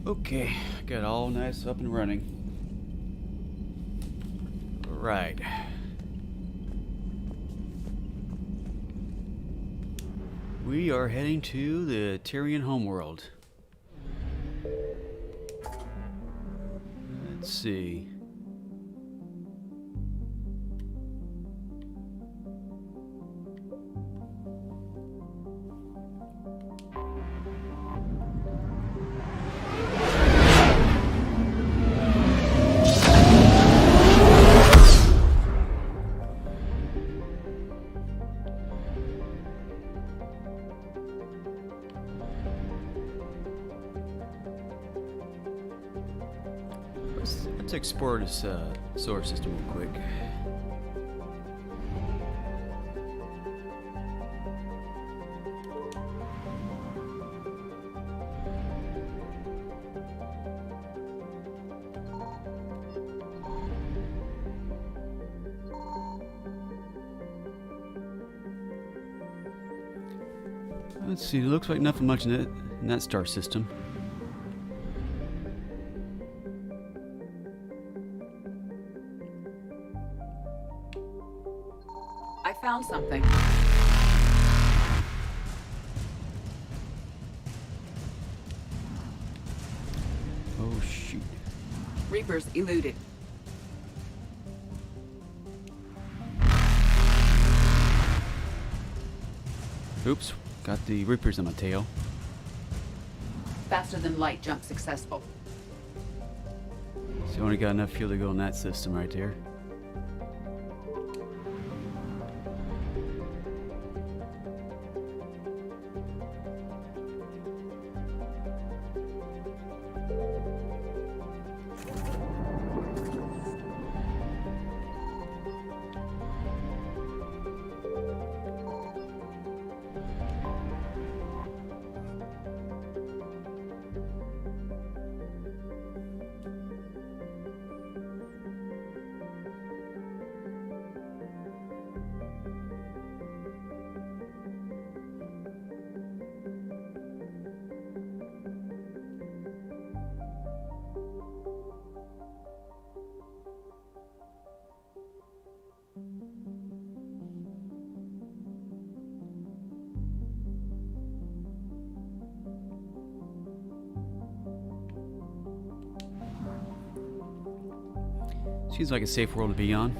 Okay, got all nice up and running. Right. We are heading to the Tyrian homeworld. Let's see. Let's explore this solar system real quick. Let's see, it looks like nothing much in that star system. I found something. Oh shoot. Reapers eluded. Oops, got the Reapers on my tail. Faster than light jump successful. So only got enough fuel to go in that system right there. Seems like a safe world to be on.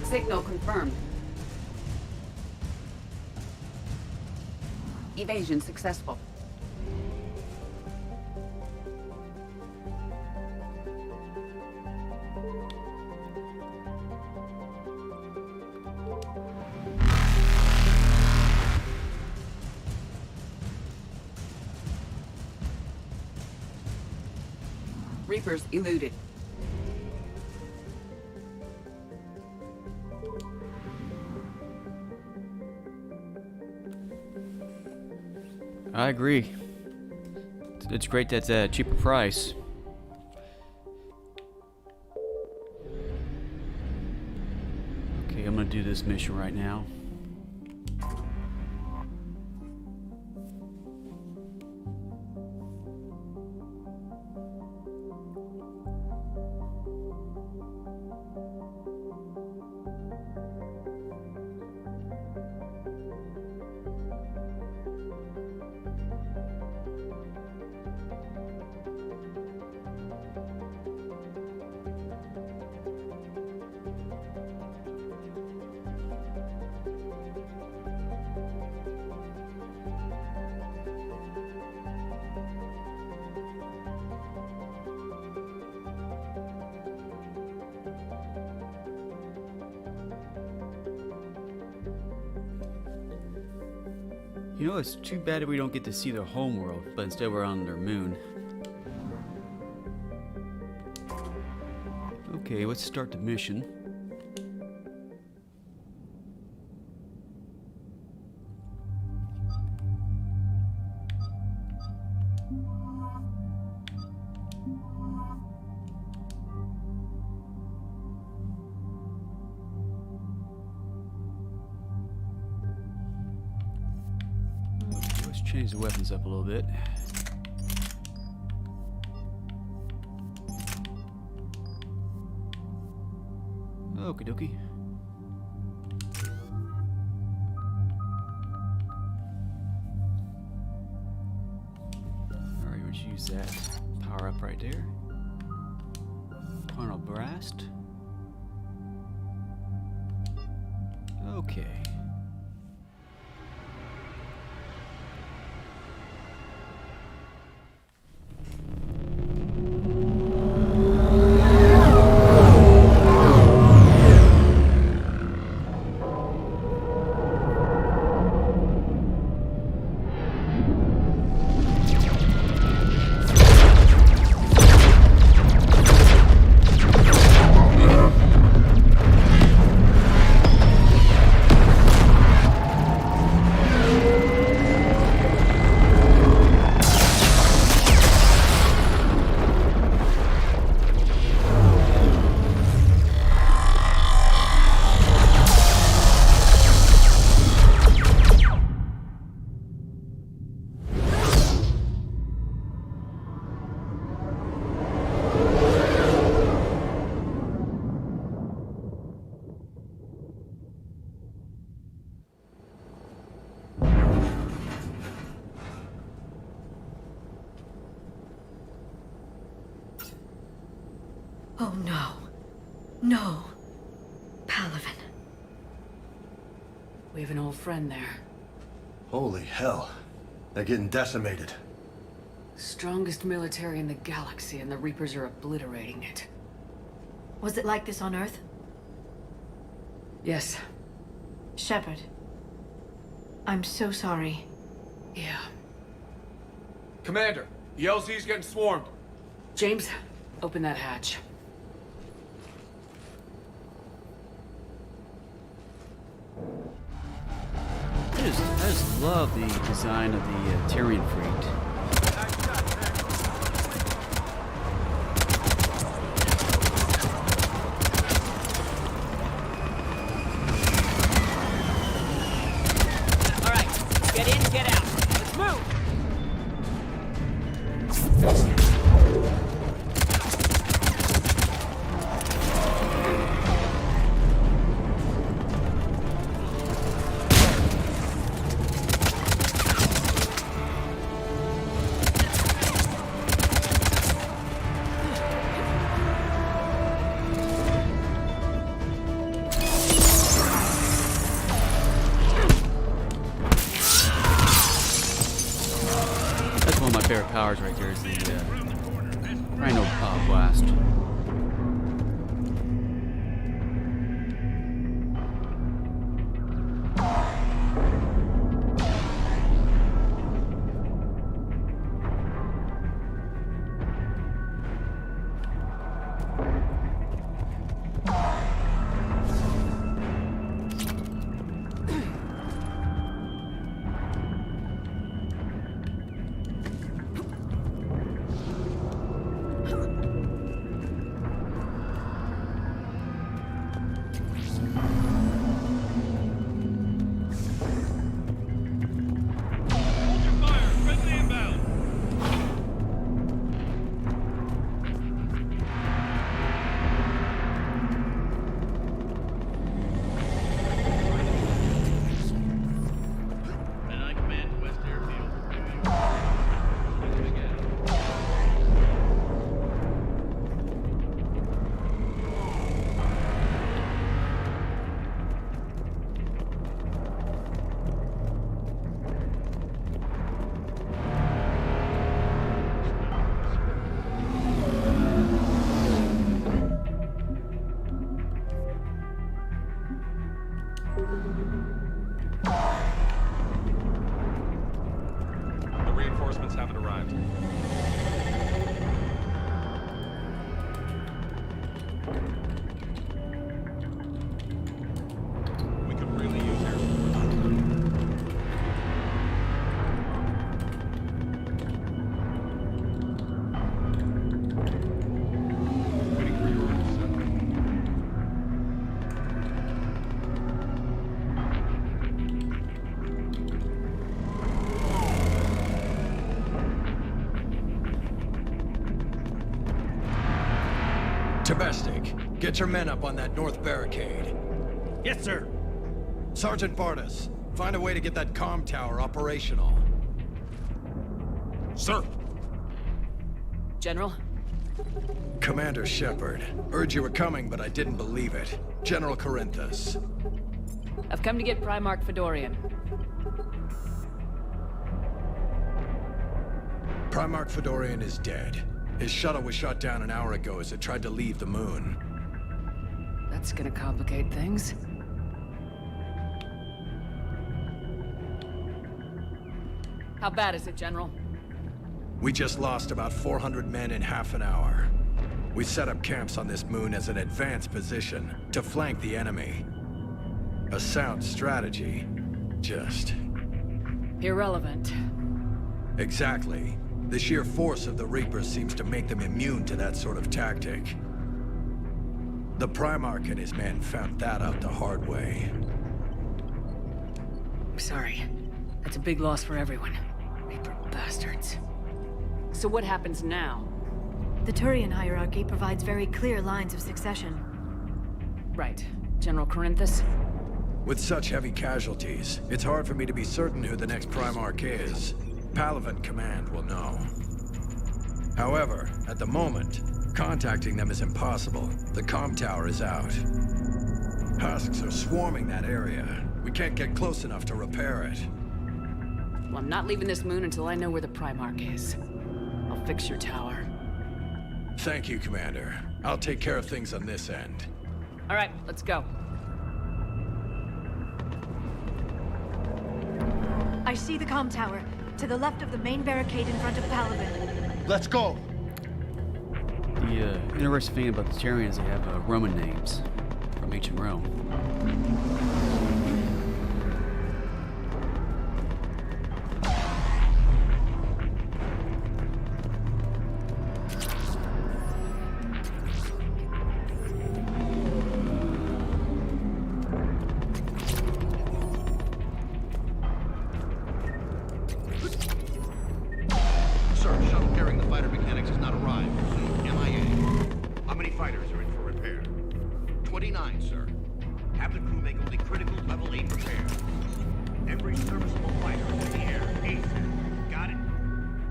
Signal confirmed. Evasion successful. Reapers eluded. I agree. It's great that's a cheaper price. Okay, I'm gonna do this mission right now. You know, it's too bad that we don't get to see their homeworld, but instead we're on their moon. Okay, let's start the mission. Let's change the weapons up a little bit. Okie dokie. Alright, let's use that power up right there. Tunnel blast. Okay. Oh no. No. Palaven. We have an old friend there. Holy hell. They're getting decimated. Strongest military in the galaxy, and the Reapers are obliterating it. Was it like this on Earth? Yes. Shepard. I'm so sorry. Yeah. Commander, the LZ's getting swarmed. James, open that hatch. I just love the design of the Tyrian fleet. All right, get in, get out. Let's move. blast. The reinforcements haven't arrived. We could really use air support. Waiting for your orders, sir. Domestic, get your men up on that north barricade. Yes, sir. Sergeant Bartis, find a way to get that comm tower operational. Sir. General? Commander Shepard, heard you were coming, but I didn't believe it. General Corinthus. I've come to get Primarch Fedorian. Primarch Fedorian is dead. His shuttle was shot down an hour ago as it tried to leave the moon. That's gonna complicate things. How bad is it, General? We just lost about 400 men in half an hour. We set up camps on this moon as an advanced position to flank the enemy. A sound strategy. Just... Irrelevant. Exactly. The sheer force of the Reapers seems to make them immune to that sort of tactic. The Primarch and his men found that out the hard way. I'm sorry. That's a big loss for everyone. Reaper bastards. So what happens now? The Turian hierarchy provides very clear lines of succession. Right. General Corinthus? With such heavy casualties, it's hard for me to be certain who the next Primarch is. Palaven Command will know. However, at the moment, contacting them is impossible. The comm tower is out. Husks are swarming that area. We can't get close enough to repair it. Well, I'm not leaving this moon until I know where the Primarch is. I'll fix your tower. Thank you, Commander. I'll take care of things on this end. All right, let's go. I see the comm tower, to the left of the main barricade in front of Palaven. Let's go! The interesting thing about the Turians is they have Roman names from ancient Rome. Sir, shuttle carrying the fighter mechanics has not arrived. MIA. How many fighters are in for repair? 29, sir. Have the crew make only critical level 8 repairs. Every serviceable fighter is in the air. ASAP. Got it?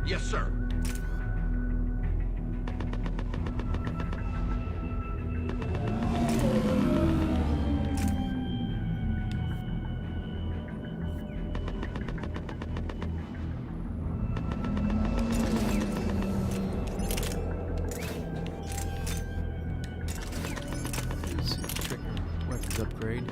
Yes, sir. upgrade.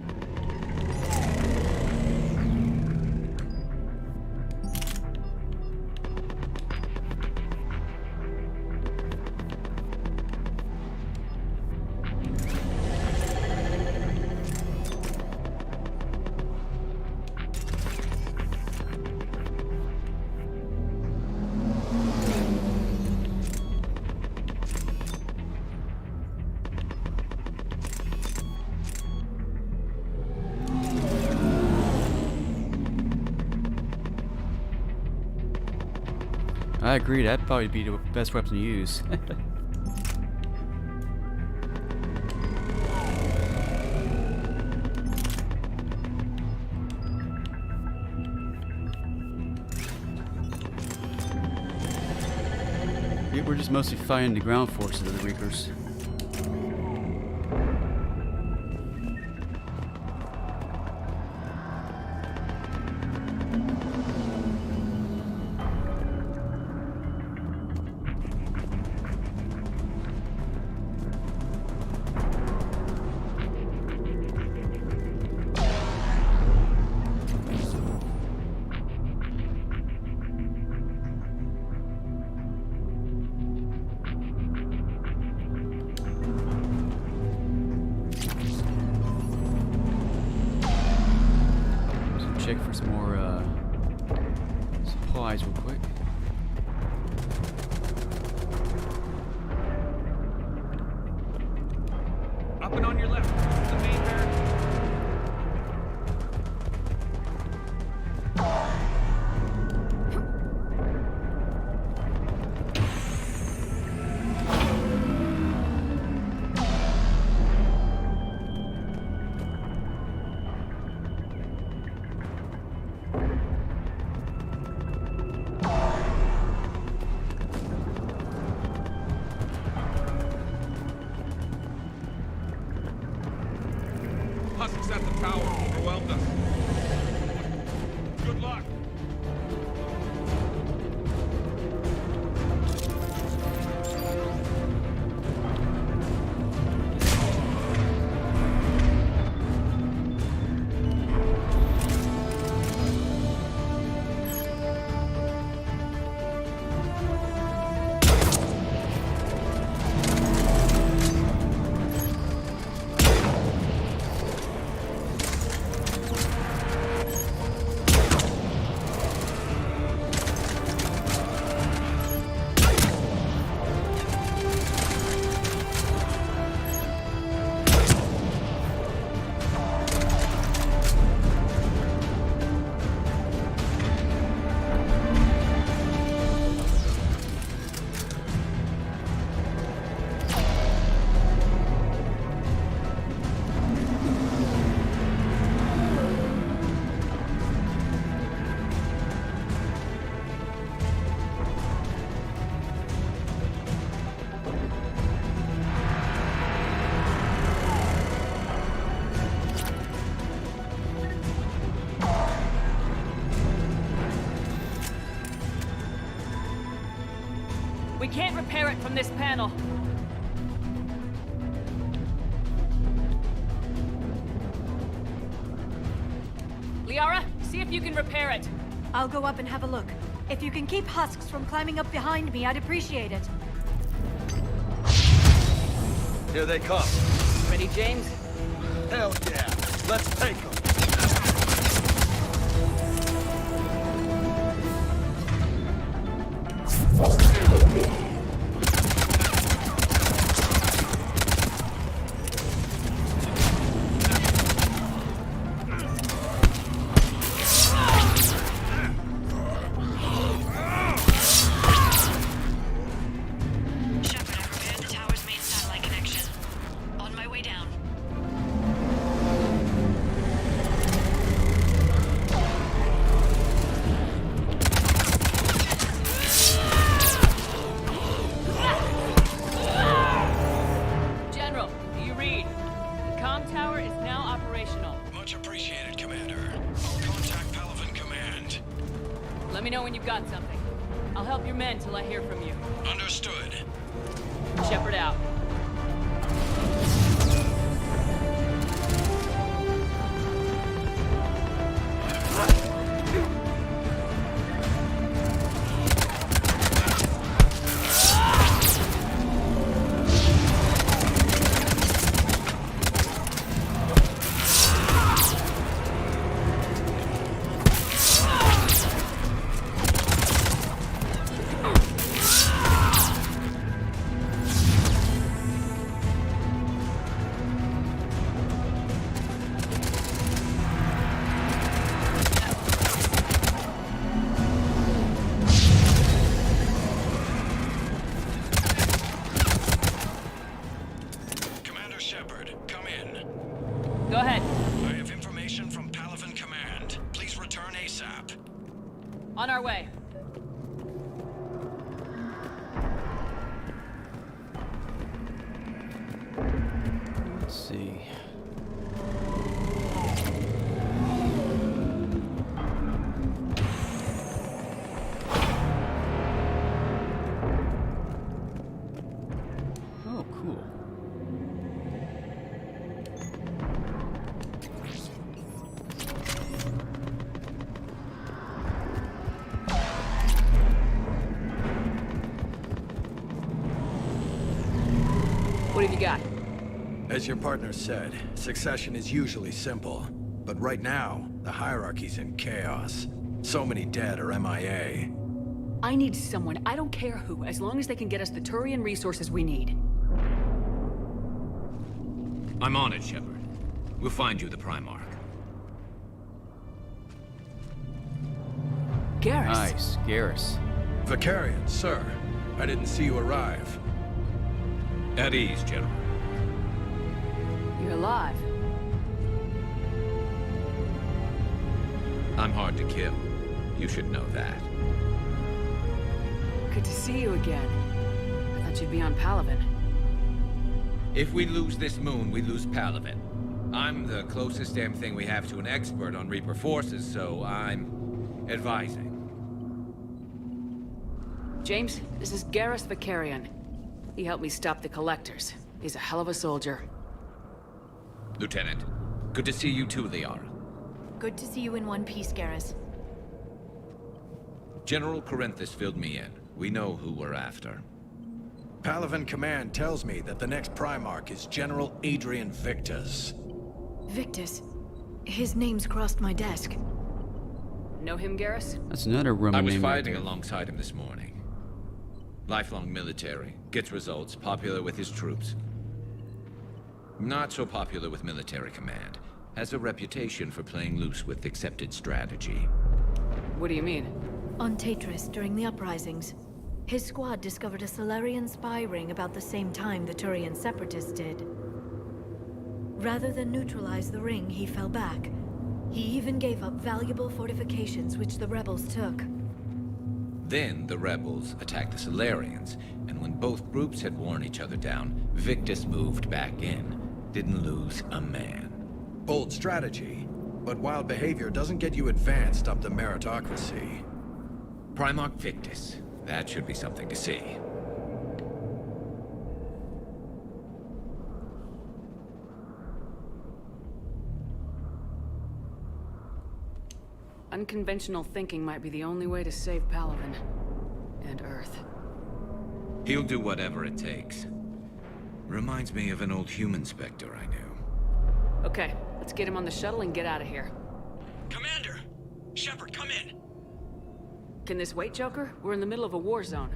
I agree, that'd probably be the best weapon to use. We're just mostly fighting the ground forces of the Reapers. Check for some more supplies real quick. Up and on your left. The main barracks. Husks at the tower overwhelmed us. Good luck. We can't repair it from this panel. Liara, see if you can repair it. I'll go up and have a look. If you can keep husks from climbing up behind me, I'd appreciate it. Here they come. Ready, James? Hell yeah. Let's take them. Let me know when you've got something. I'll help your men till I hear from you. Understood. Shepard out. Shepard, come in. Go ahead. I have information from Palaven Command. Please return ASAP. On our way. Let's see. Oh, cool. What have you got? As your partner said, succession is usually simple. But right now, the hierarchy's in chaos. So many dead or MIA. I need someone, I don't care who, as long as they can get us the Turian resources we need. I'm on it, Shepard. We'll find you the Primarch. Garrus. Nice, Garrus. Vicarian, sir. I didn't see you arrive. At ease, General. You're alive. I'm hard to kill. You should know that. Good to see you again. I thought you'd be on Palaven. If we lose this moon, we lose Palaven. I'm the closest damn thing we have to an expert on Reaper forces, so I'm advising. James, this is Garrus Vicarian. He helped me stop the Collectors. He's a hell of a soldier. Lieutenant, good to see you too, Liara. Good to see you in one piece, Garrus. General Corinthus filled me in. We know who we're after. Palaven Command tells me that the next Primarch is General Adrian Victus. Victus. His name's crossed my desk. Know him, Garrus? That's another Roman I was name right fighting there. alongside him this morning. Lifelong military, gets results, popular with his troops. Not so popular with military command. Has a reputation for playing loose with accepted strategy. What do you mean? On Tatris, during the uprisings, his squad discovered a Solarian spy ring about the same time the Turian separatists did. Rather than neutralize the ring, he fell back. He even gave up valuable fortifications which the rebels took. Then the rebels attacked the Solarians, and when both groups had worn each other down, Victus moved back in. Didn't lose a man. Bold strategy, but wild behavior doesn't get you advanced up the meritocracy. Primarch Victus. That should be something to see. Unconventional thinking might be the only way to save Palaven. And Earth. He'll do whatever it takes. Reminds me of an old human Spectre I knew. Okay, let's get him on the shuttle and get out of here. Commander! Shepard, come in! Can this wait, Joker? We're in the middle of a war zone.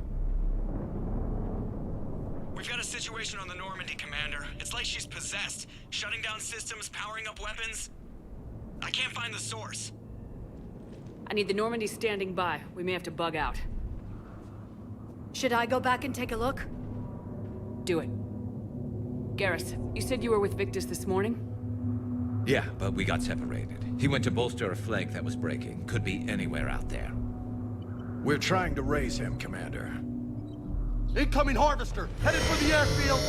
We've got a situation on the Normandy, Commander. It's like she's possessed. Shutting down systems, powering up weapons. I can't find the source. I need the Normandy standing by. We may have to bug out. Should I go back and take a look? Do it. Garrus, you said you were with Victus this morning? Yeah, but we got separated. He went to bolster a flank that was breaking. Could be anywhere out there. We're trying to raise him, Commander. Incoming harvester, headed for the airfield.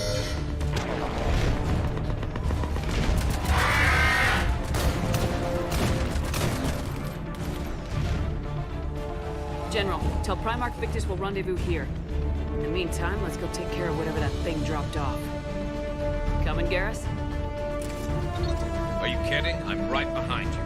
General, tell Primarch Victus we'll rendezvous here. In the meantime, let's go take care of whatever that thing dropped off. Coming, Garrus? Are you kidding? I'm right behind you.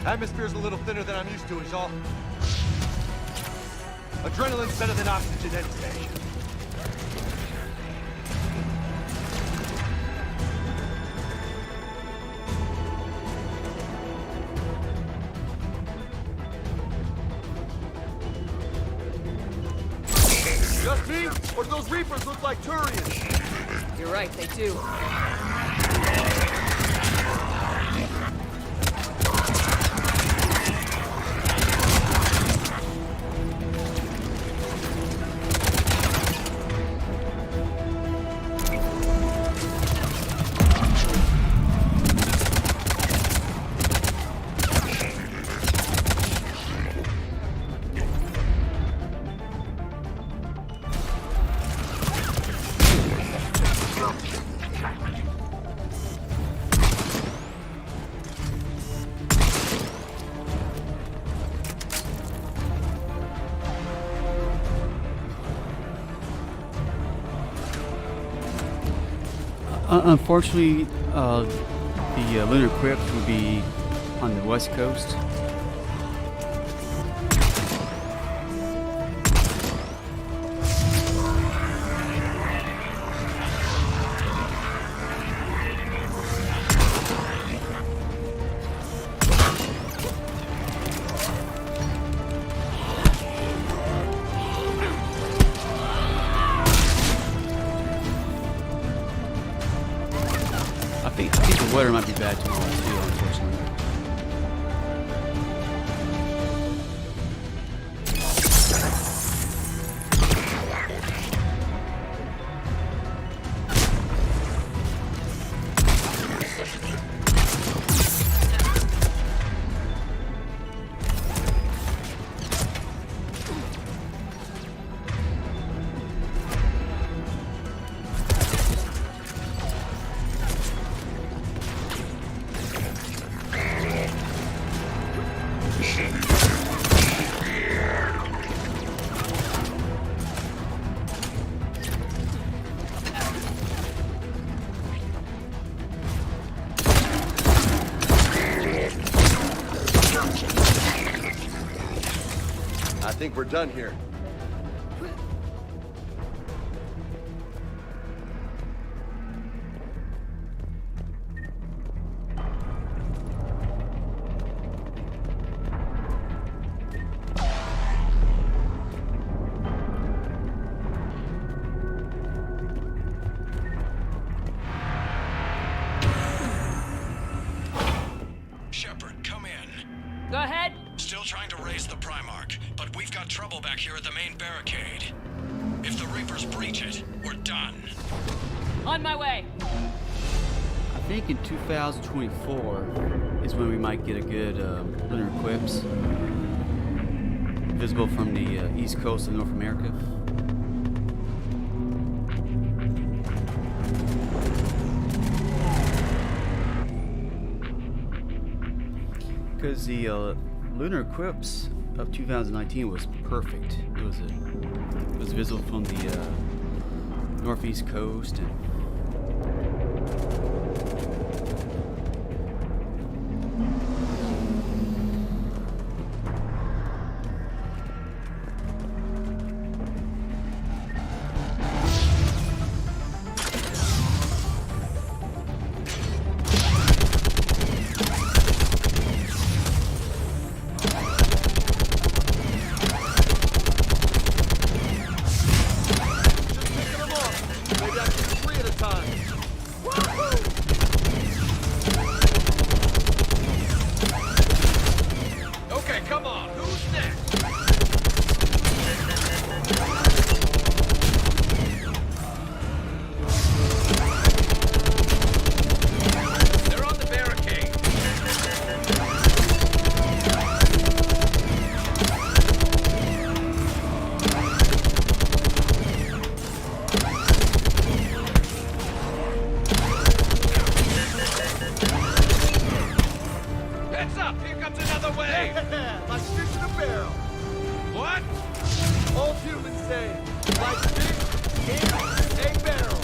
Atmosphere's a little thinner than I'm used to, is all. Adrenaline's better than oxygen any day. Just me? Or do those Reapers look like Turians? You're right, they do. Unfortunately, the lunar crypt would be on the west coast. I think the weather might be bad tomorrow too, unfortunately. I think we're done here. Shepard, come in. Go ahead. Still trying to raise the Primarch, but we've got trouble back here at the main barricade. If the Reapers breach it, we're done. On my way. I think in 2024 is when we might get a good lunar eclipse visible from the east coast of North America. Because the lunar eclipse of 2019 was perfect. It was visible from the northeast coast and Okay, come on. Who's next? They're on the barricade. Heads up! Here comes another wave! Yeah, like fish in a barrel. What? All humans say, like fish in a barrel.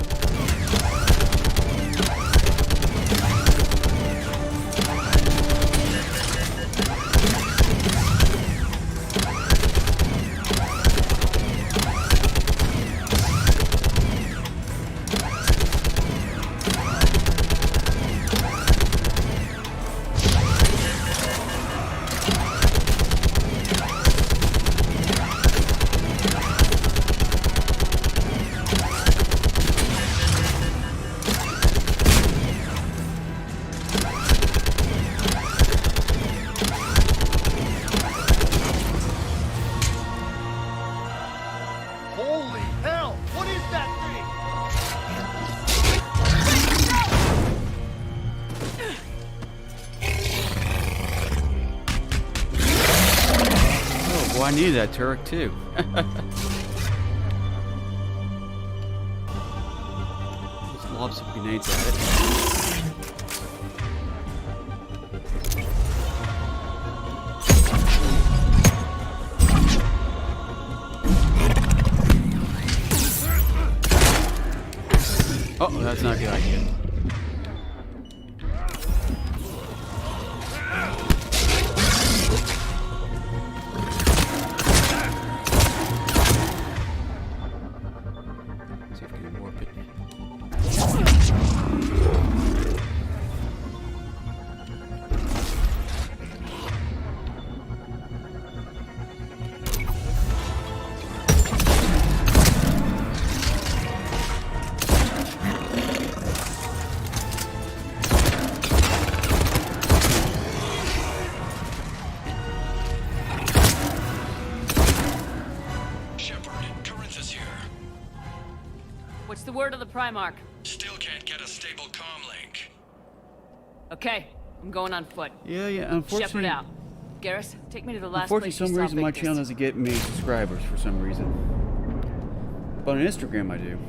I needed that turret too. Let's lob some grenades at it. Oh, that's not a good idea. See if we can warp it. What's the word of the Primarch? Still can't get a stable comm link. Okay, I'm going on foot. Yeah, Shepherd unfortunately. out. Garrus, take me to the last Unfortunately, place you some saw reason my Victus. channel doesn't get many subscribers for some reason. But on Instagram I do.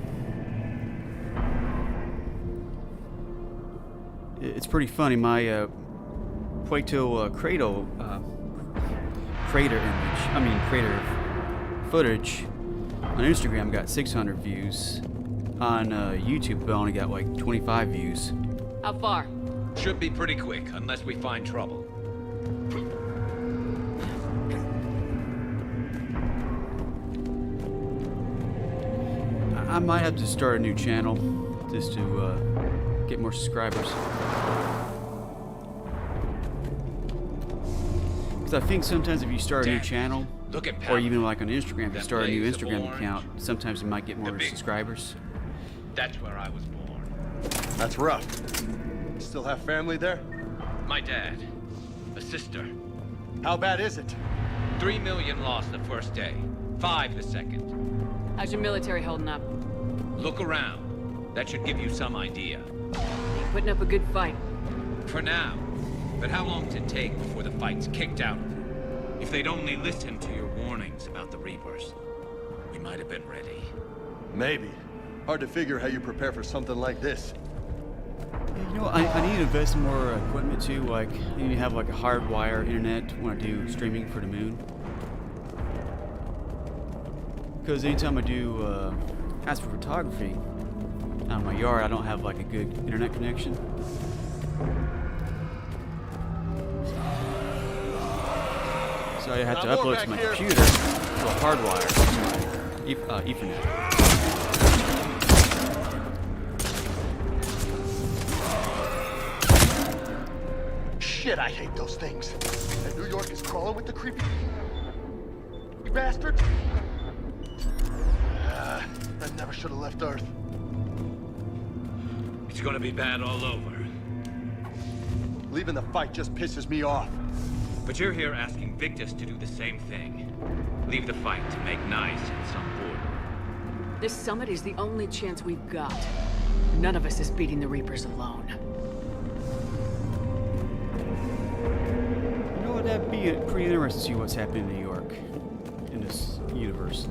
It's pretty funny. My Puerto Cradle crater footage on Instagram got 600 views. On YouTube, I only got like 25 views. How far? Should be pretty quick, unless we find trouble. I might have to start a new channel just to get more subscribers. Because I think sometimes if you start a new channel, Look at or even like on Instagram, if you That start a new blaze of Instagram orange. account, sometimes you might get more big- subscribers. That's where I was born. That's rough. Still have family there? My dad, a sister. How bad is it? 3 million lost the first day, 5 the second. How's your military holding up? Look around. That should give you some idea. You putting up a good fight. For now. But how long does it take before the fight's kicked out? If they'd only listened to your warnings about the Reapers, we might have been ready. Maybe. Hard to figure how you prepare for something like this. You know, I need to invest in more equipment too. Like, I need to have like a hardwire internet when I do streaming for the moon. Because anytime I do astrophotography out in my yard, I don't have like a good internet connection. So I have to Not more upload to my back here. computer to a hardwire, Ethernet. Shit, I hate those things. And New York is crawling with the creepy... You bastard! I never should have left Earth. It's gonna be bad all over. Leaving the fight just pisses me off. But you're here asking Victus to do the same thing. Leave the fight to make nice at some border. This summit is the only chance we've got. None of us is beating the Reapers alone. You know what? That'd be pretty interesting to see what's happening in New York in this universe.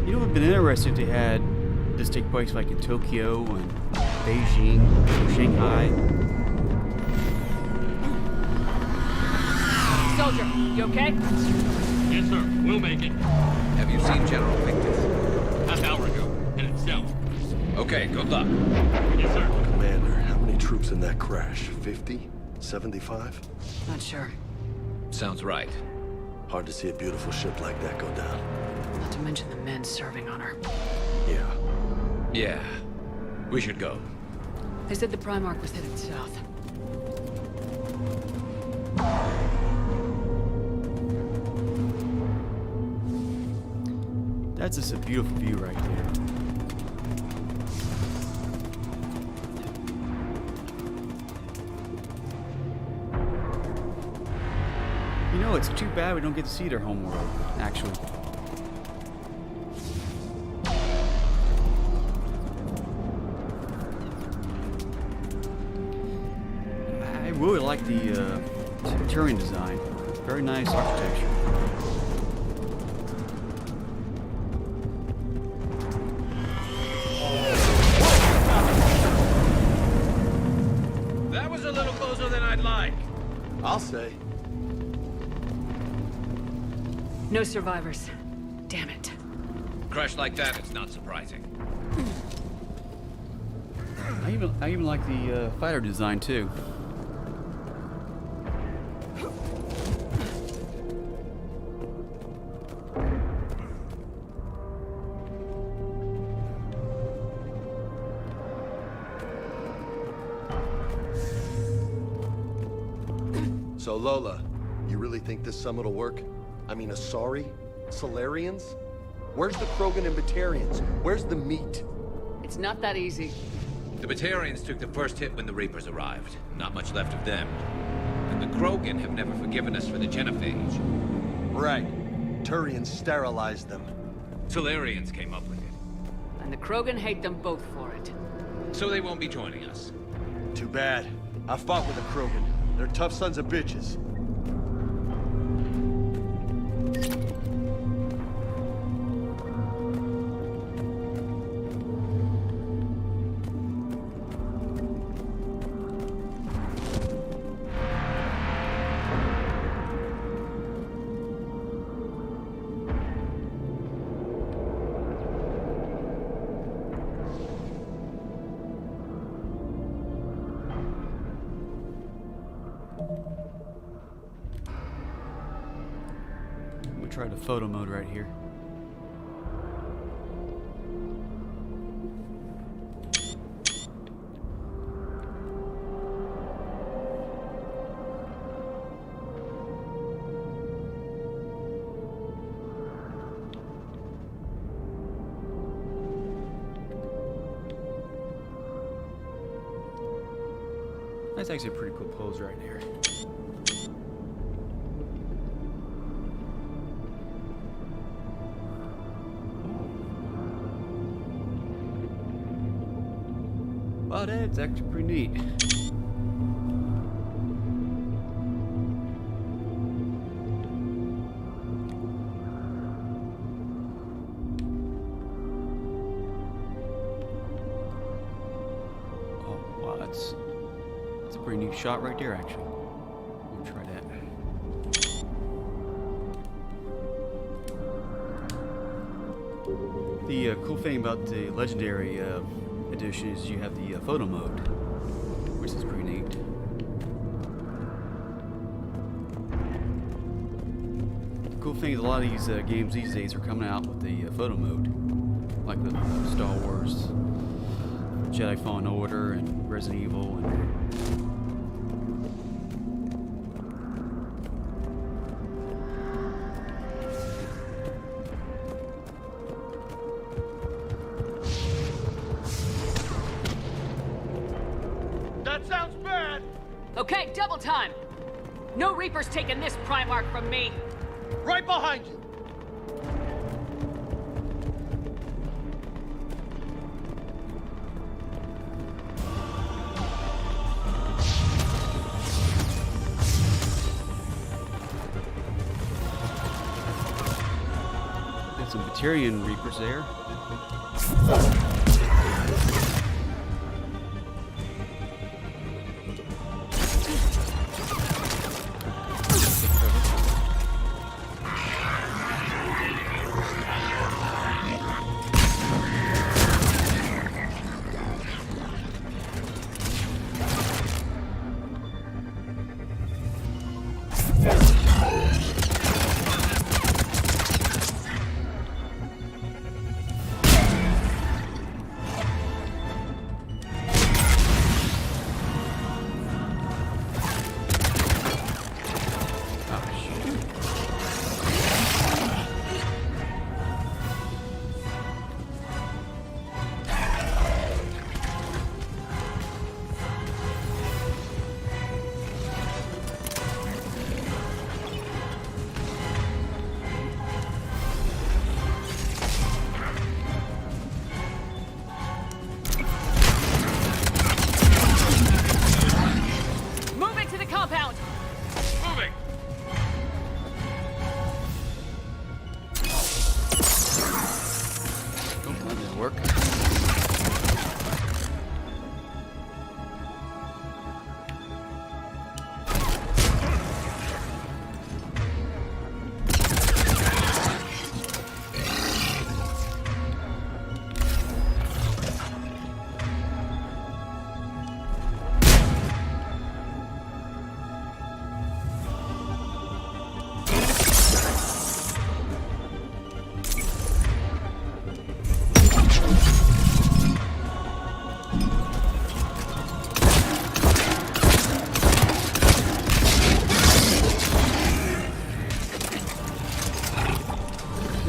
You know, it would have been interesting if they had this take place like in Tokyo and Beijing, Shanghai. Soldier, you okay? Yes, sir. We'll make it. Have you seen General Victus? Half hour ago. Headed south. Okay, good luck. Yes, sir. Commander, how many troops in that crash? 50? 75? Not sure. Sounds right. Hard to see a beautiful ship like that go down. Not to mention the men serving on her. Yeah. Yeah. We should go. They said the Primarch was headed south. That's just a beautiful view right there. You know, it's too bad we don't get to see their homeworld, actually. I really like the Turian design. Very nice architecture. That was a little closer than I'd like. I'll say. No survivors. Damn it. Crash like that, it's not surprising. I even like the fighter design too. So Lola, you really think this summit will work? I mean, Asari? Solarians? Where's the Krogan and Batarians? Where's the meat? It's not that easy. The Batarians took the first hit when the Reapers arrived. Not much left of them. And the Krogan have never forgiven us for the genophage. Right. Turians sterilized them. Solarians came up with it. And the Krogan hate them both for it. So they won't be joining us. Too bad. I fought with the Krogan. They're tough sons of bitches. We'll try the photo mode right here. That's actually a pretty cool pose right here. Wow, that's actually pretty neat. Oh, wow, that's a pretty neat shot right there, actually. We'll try that. The cool thing about the Legendary edition is you have the photo mode, which is pretty neat. The cool thing is a lot of these games these days are coming out with the photo mode, like the Star Wars, Jedi Fallen Order, and Resident Evil, and That sounds bad! Okay, double time! No Reapers taking this Primarch from me! Right behind you! there's some Batarian Reapers there. work.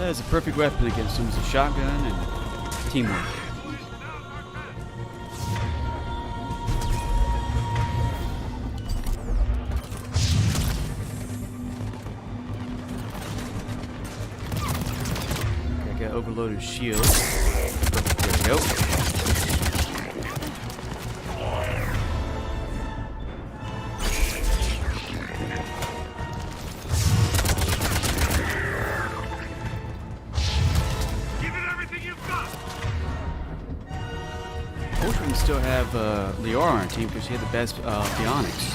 That is a perfect weapon against him. It's a shotgun and teamwork. Okay, I got overloaded shield. Perfect, there we go. Still have Lior on our team because she had the best bionics.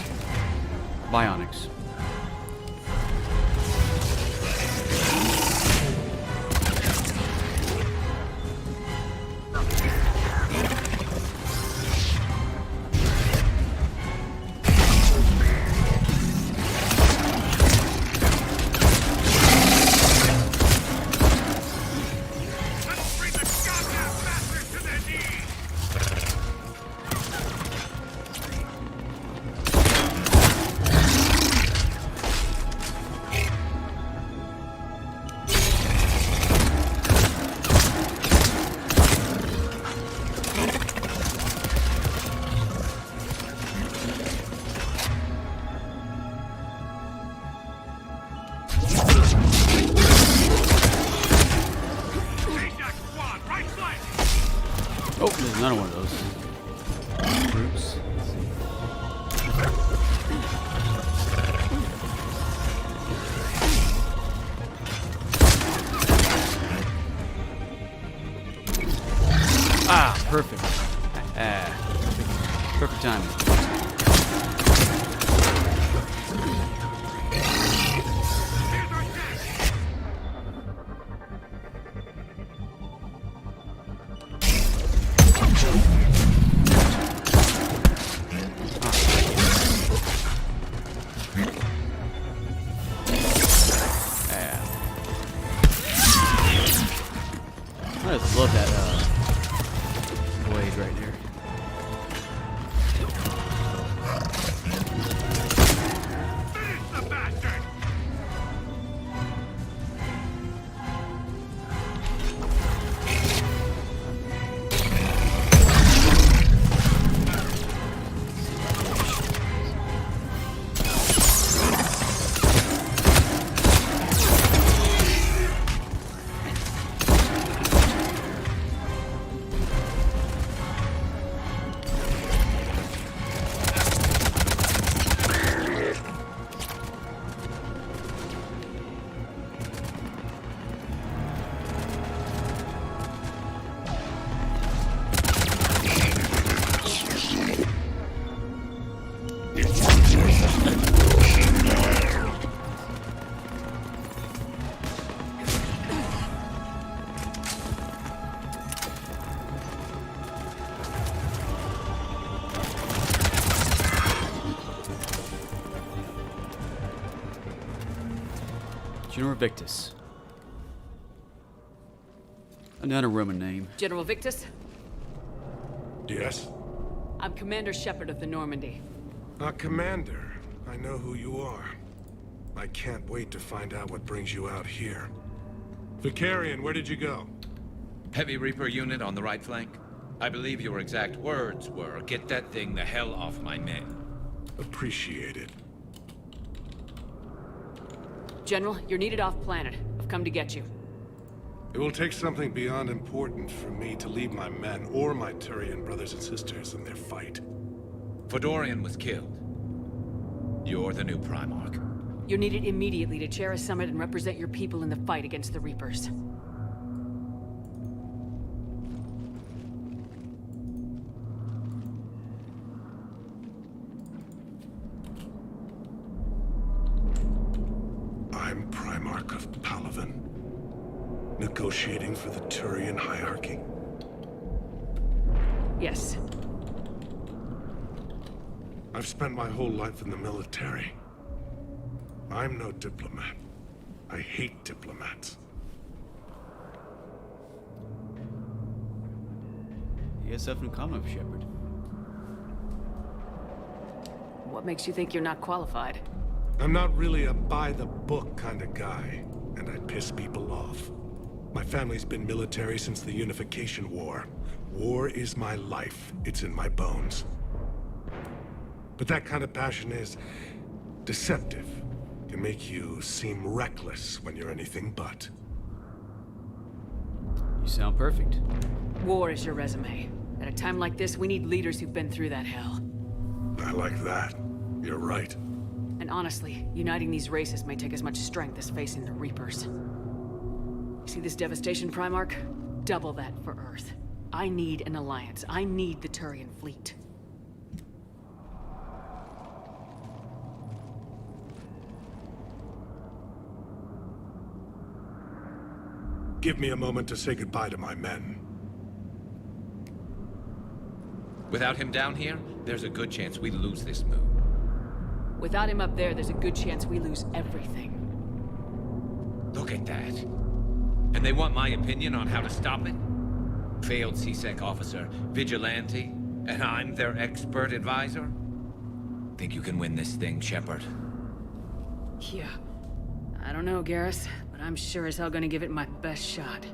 Oh, there's another one of those groups. Ah, perfect. Perfect timing. I just love that blade right there. General Victus. Another Roman name. General Victus? Yes? I'm Commander Shepard of the Normandy. Commander. I know who you are. I can't wait to find out what brings you out here. Vicarian, where did you go? Heavy Reaper unit on the right flank. I believe your exact words were, "Get that thing the hell off my men." Appreciated. General, you're needed off-planet. I've come to get you. It will take something beyond important for me to leave my men or my Turian brothers and sisters in their fight. Fodorian was killed. You're the new Primarch. You're needed immediately to chair a summit and represent your people in the fight against the Reapers. Primarch of Palaven, negotiating for the Turian hierarchy? Yes. I've spent my whole life in the military. I'm no diplomat. I hate diplomats. You have something in common with Shepard. What makes you think you're not qualified? I'm not really a by-the-book kind of guy, and I piss people off. My family's been military since the Unification War. War is my life. It's in my bones. But that kind of passion is deceptive. Can make you seem reckless when you're anything but. You sound perfect. War is your resume. At a time like this, we need leaders who've been through that hell. I like that. You're right. And honestly, uniting these races may take as much strength as facing the Reapers. See this devastation, Primarch? Double that for Earth. I need an alliance. I need the Turian fleet. Give me a moment to say goodbye to my men. Without him down here, there's a good chance we lose this move. Without him up there, there's a good chance we lose everything. Look at that. And they want my opinion on how to stop it? Failed CSEC officer, vigilante, and I'm their expert advisor? Think you can win this thing, Shepard? Yeah. I don't know, Garrus, but I'm sure as hell gonna give it my best shot.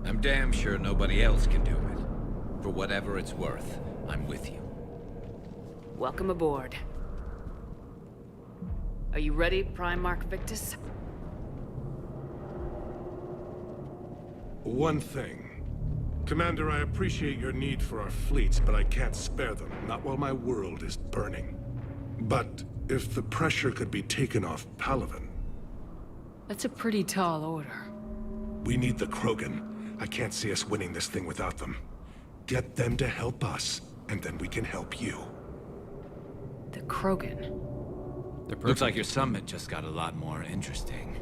I'm damn sure nobody else can do it. For whatever it's worth, I'm with you. Welcome aboard. Are you ready, Primarch Victus? One thing. Commander, I appreciate your need for our fleets, but I can't spare them, not while my world is burning. But if the pressure could be taken off Palaven... That's a pretty tall order. We need the Krogan. I can't see us winning this thing without them. Get them to help us, and then we can help you. The Krogan? Looks like your summit just got a lot more interesting.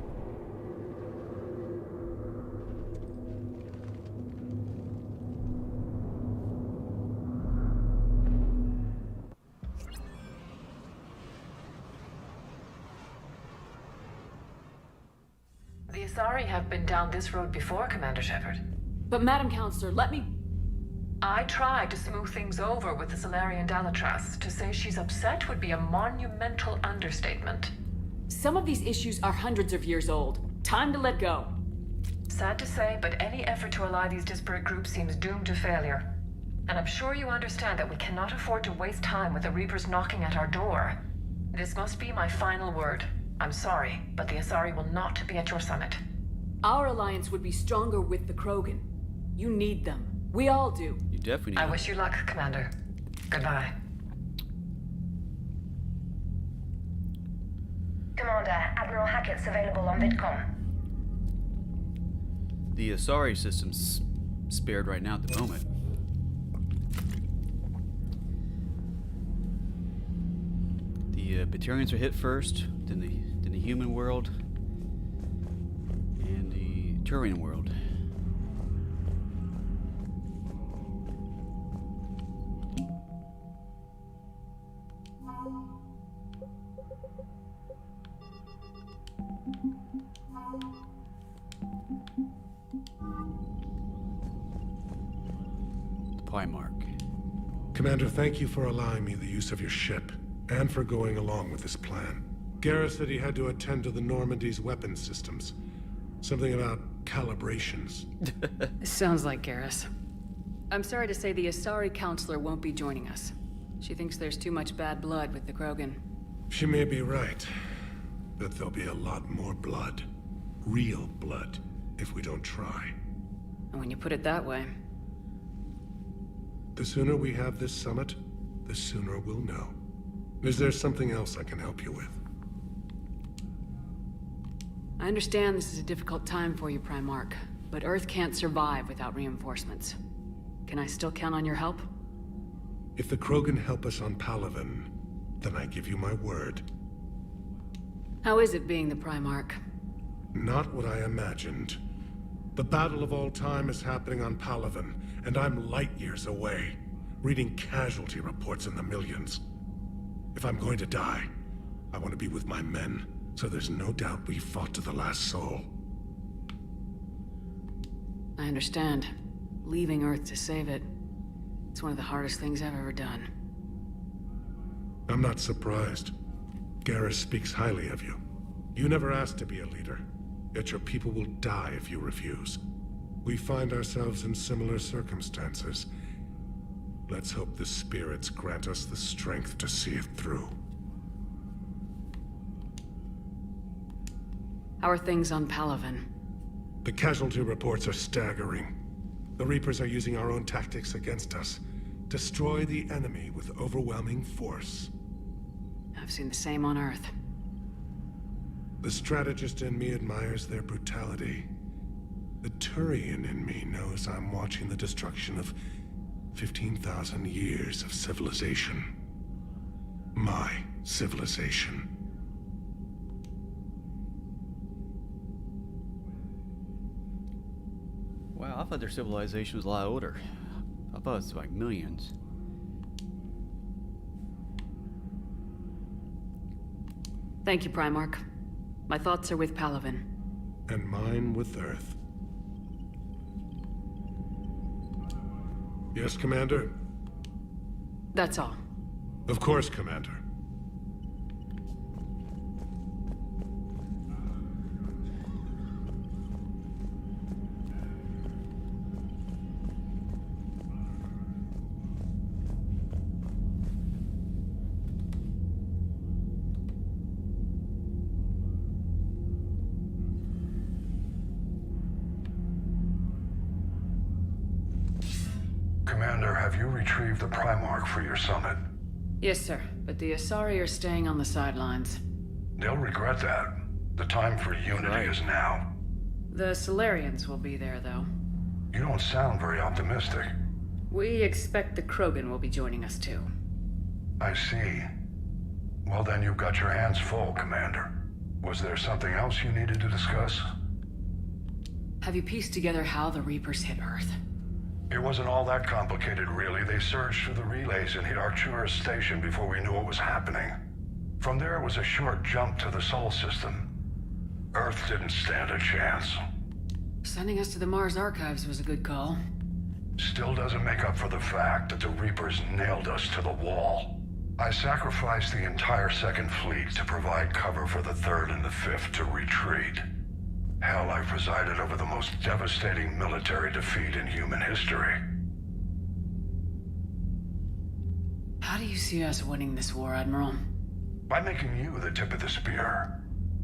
The Asari have been down this road before, Commander Shepard. But Madam Counselor, let me... I tried to smooth things over with the Salarian Dalatras. To say she's upset would be a monumental understatement. Some of these issues are hundreds of years old. Time to let go. Sad to say, but any effort to ally these disparate groups seems doomed to failure. And I'm sure you understand that we cannot afford to waste time with the Reapers knocking at our door. This must be my final word. I'm sorry, but the Asari will not be at your summit. Our alliance would be stronger with the Krogan. You need them. We all do. You definitely need I them. wish you luck, Commander. Goodbye. Commander, Admiral Hackett's available on VidCom. The Asari system's spared right now at the moment. The Batarians are hit first, then the human world, and the Turian world. Primarch. Commander, thank you for allowing me the use of your ship, and for going along with this plan. Garrus said he had to attend to the Normandy's weapons systems. Something about calibrations. This sounds like Garrus. I'm sorry to say the Asari Counselor won't be joining us. She thinks there's too much bad blood with the Krogan. She may be right, but there'll be a lot more blood. Real blood, if we don't try. And when you put it that way... The sooner we have this summit, the sooner we'll know. Is there something else I can help you with? I understand this is a difficult time for you, Primarch, but Earth can't survive without reinforcements. Can I still count on your help? If the Krogan help us on Palaven, then I give you my word. How is it being the Primarch? Not what I imagined. The battle of all time is happening on Palaven, and I'm light years away, reading casualty reports in the millions. If I'm going to die, I want to be with my men, so there's no doubt we fought to the last soul. I understand. Leaving Earth to save it. It's one of the hardest things I've ever done. I'm not surprised. Garrus speaks highly of you. You never asked to be a leader, yet your people will die if you refuse. We find ourselves in similar circumstances. Let's hope the spirits grant us the strength to see it through. How are things on Palaven? The casualty reports are staggering. The Reapers are using our own tactics against us. Destroy the enemy with overwhelming force. I've seen the same on Earth. The strategist in me admires their brutality. The Turian in me knows I'm watching the destruction of 15,000 years of civilization. My civilization. Wow, I thought their civilization was a lot older. I thought it was like millions. Thank you, Primarch. My thoughts are with Palaven. And mine with Earth. Yes, Commander? That's all. Of course, Commander. Commander, have you retrieved the Primarch for your summit? Yes, sir. But the Asari are staying on the sidelines. They'll regret that. The time for unity is now. The Solarians will be there, though. You don't sound very optimistic. We expect the Krogan will be joining us, too. I see. Well, then you've got your hands full, Commander. Was there something else you needed to discuss? Have you pieced together how the Reapers hit Earth? It wasn't all that complicated, really. They surged through the relays and hit Arcturus Station before we knew what was happening. From there, it was a short jump to the Sol system. Earth didn't stand a chance. Sending us to the Mars Archives was a good call. Still doesn't make up for the fact that the Reapers nailed us to the wall. I sacrificed the entire Second Fleet to provide cover for the Third and the Fifth to retreat. Hell, I presided over the most devastating military defeat in human history. How do you see us winning this war, Admiral? By making you the tip of the spear.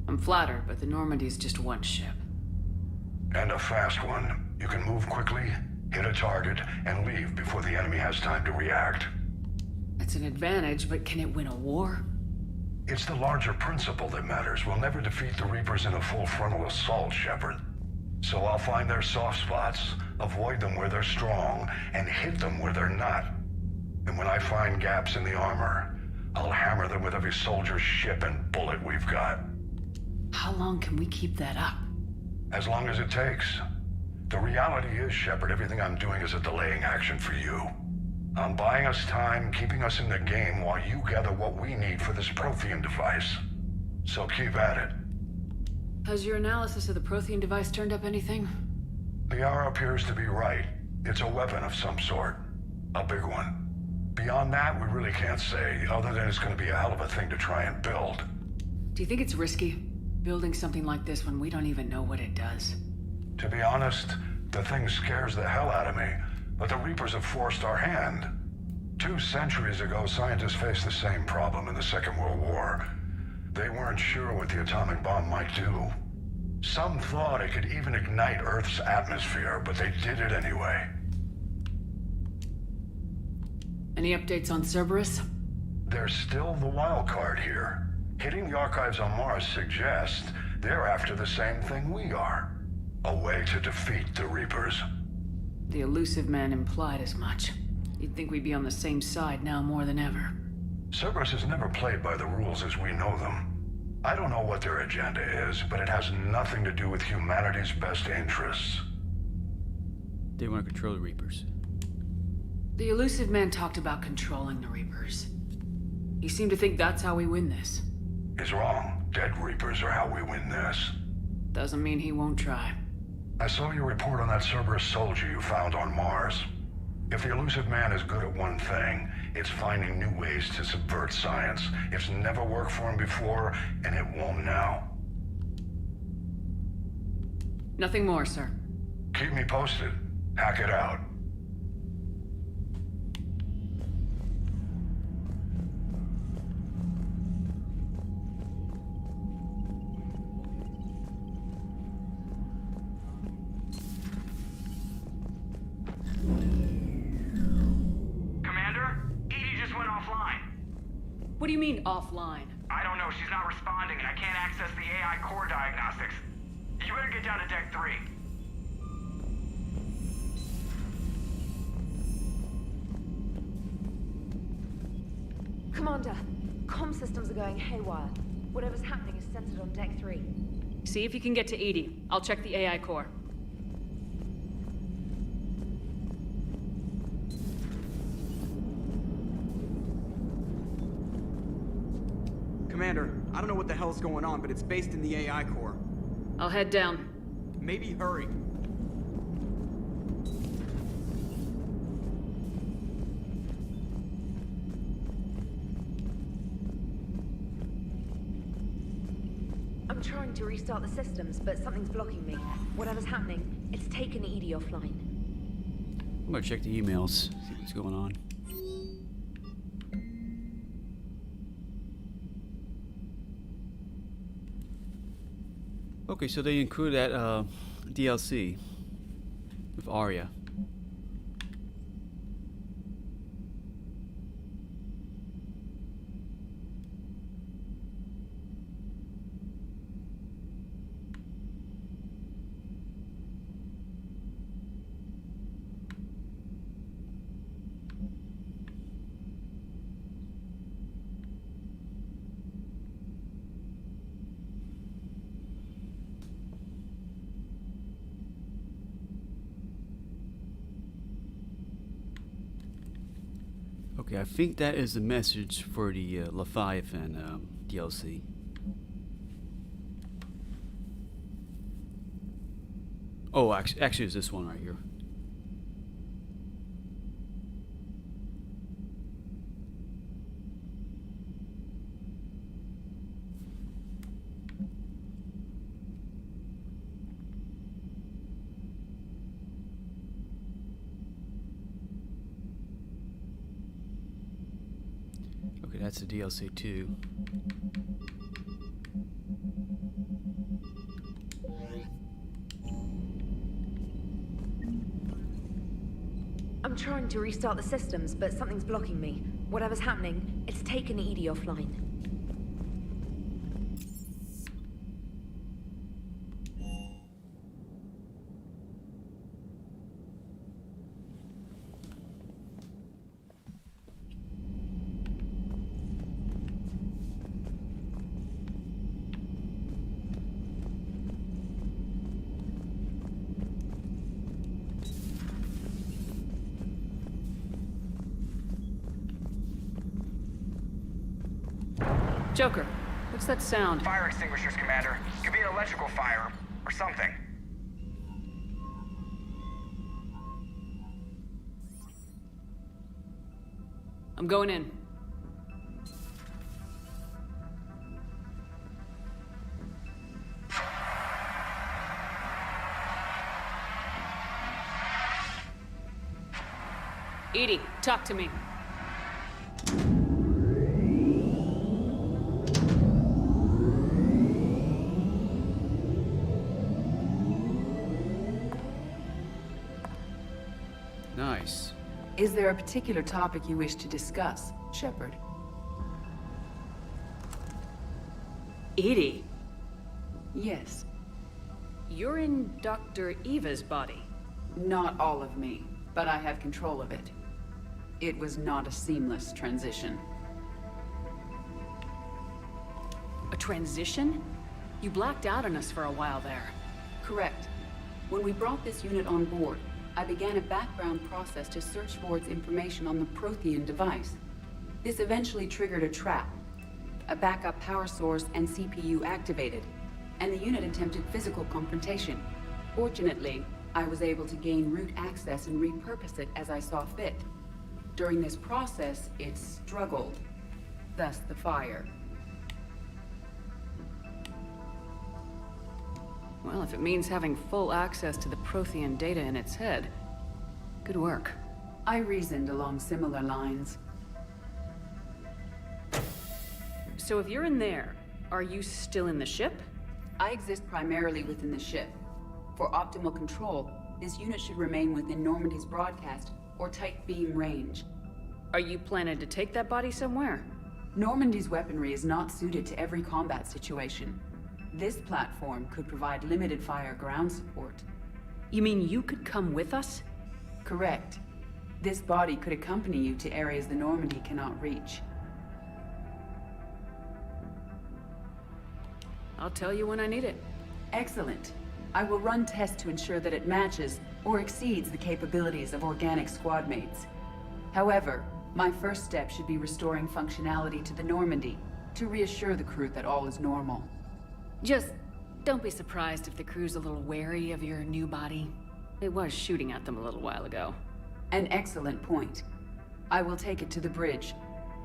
I'm flattered, but the Normandy's just one ship. And a fast one. You can move quickly, hit a target, and leave before the enemy has time to react. That's an advantage, but can it win a war? It's the larger principle that matters. We'll never defeat the Reapers in a full frontal assault, Shepard. So I'll find their soft spots, avoid them where they're strong, and hit them where they're not. And when I find gaps in the armor, I'll hammer them with every soldier, ship, and bullet we've got. How long can we keep that up? As long as it takes. The reality is, Shepard, everything I'm doing is a delaying action for you. I'm buying us time, keeping us in the game while you gather what we need for this Prothean device. So keep at it. Has your analysis of the Prothean device turned up anything? The hour appears to be right. It's a weapon of some sort. A big one. Beyond that, we really can't say, other than it's going to be a hell of a thing to try and build. Do you think it's risky, building something like this when we don't even know what it does? To be honest, the thing scares the hell out of me. But the Reapers have forced our hand. 2 centuries ago, scientists faced the same problem in the Second World War. They weren't sure what the atomic bomb might do. Some thought it could even ignite Earth's atmosphere, but they did it anyway. Any updates on Cerberus? There's still the wild card here. Hitting the archives on Mars suggests they're after the same thing we are. A way to defeat the Reapers. The elusive man implied as much. You'd think we'd be on the same side now more than ever. Cerberus has never played by the rules as we know them. I don't know what their agenda is, but it has nothing to do with humanity's best interests. They want to control the Reapers. The elusive man talked about controlling the Reapers. He seemed to think that's how we win this. He's wrong. Dead Reapers are how we win this. Doesn't mean he won't try. I saw your report on that Cerberus soldier you found on Mars. If the elusive man is good at one thing, it's finding new ways to subvert science. It's never worked for him before, and it won't now. Nothing more, sir. Keep me posted. Hack it out. What do you mean, offline? I don't know. She's not responding, and I can't access the AI core diagnostics. You better get down to Deck 3. Commander, comm systems are going haywire. Whatever's happening is centered on Deck 3. See if you can get to Edie. I'll check the AI core. Commander, I don't know what the hell's going on, but it's based in the AI core. I'll head down. Maybe hurry. I'm trying to restart the systems, but something's blocking me. Whatever's happening, it's taken Edie offline. I'm gonna check the emails, see what's going on. Okay, so they include that DLC with Arya. Okay, I think that is the message for the Leviathan DLC. Oh, actually, it's this one right here. Okay, that's the DLC too. I'm trying to restart the systems, but something's blocking me. Whatever's happening, it's taken Edie offline. Joker, what's that sound? Fire extinguishers, Commander. Could be an electrical fire, or something. I'm going in. Edie, talk to me. Nice. Is there a particular topic you wish to discuss, Shepard? Edie? Yes. You're in Dr. Eva's body. Not all of me, but I have control of it. It was not a seamless transition. A transition? You blacked out on us for a while there. Correct. When we brought this unit on board, I began a background process to search for its information on the Prothean device. This eventually triggered a trap. A backup power source and CPU activated, and the unit attempted physical confrontation. Fortunately, I was able to gain root access and repurpose it as I saw fit. During this process, it struggled. Thus the fire. Well, if it means having full access to the Prothean data in its head, good work. I reasoned along similar lines. So if you're in there, are you still in the ship? I exist primarily within the ship. For optimal control, this unit should remain within Normandy's broadcast or tight beam range. Are you planning to take that body somewhere? Normandy's weaponry is not suited to every combat situation. This platform could provide limited fire ground support. You mean you could come with us? Correct. This body could accompany you to areas the Normandy cannot reach. I'll tell you when I need it. Excellent. I will run tests to ensure that it matches or exceeds the capabilities of organic squad mates. However, my first step should be restoring functionality to the Normandy to reassure the crew that all is normal. Just don't be surprised if the crew's a little wary of your new body. It was shooting at them a little while ago. An excellent point. I will take it to the bridge.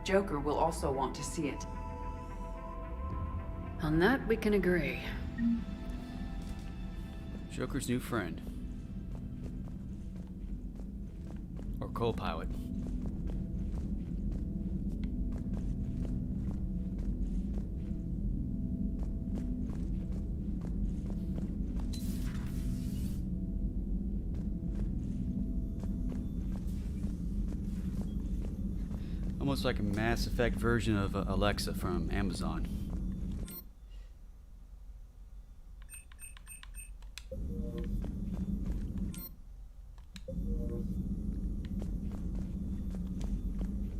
Joker will also want to see it. On that, we can agree. Joker's new friend. Or co-pilot. Almost like a Mass Effect version of Alexa from Amazon.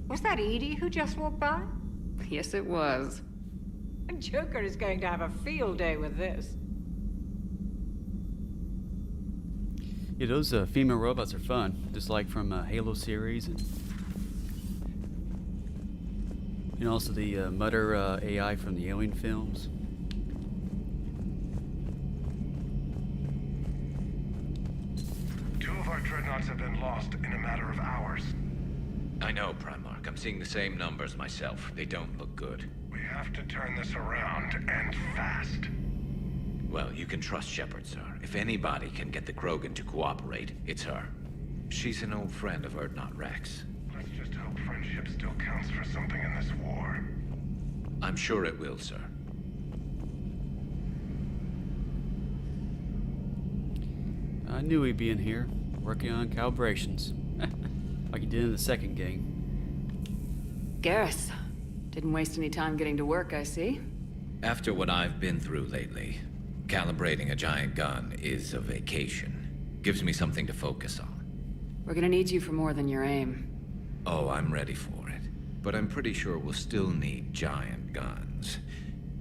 Was that Edie who just walked by? Yes, it was. Joker is going to have a field day with this. Yeah, those female robots are fun, just like from Halo series, and also the Mutter AI from the Alien films. Two of our dreadnoughts have been lost in a matter of hours. I know, Primarch. I'm seeing the same numbers myself. They don't look good. We have to turn this around, and fast. Well, you can trust Shepard, sir. If anybody can get the Krogan to cooperate, it's her. She's an old friend of Urdnot Rex. Let's just hope friendship still counts for something in this war. I'm sure it will, sir. I knew he'd be in here, working on calibrations. Like he did in the second game. Garrus, didn't waste any time getting to work, I see. After what I've been through lately, calibrating a giant gun is a vacation. Gives me something to focus on. We're gonna need you for more than your aim. Oh, I'm ready for it. But I'm pretty sure we'll still need giant guns.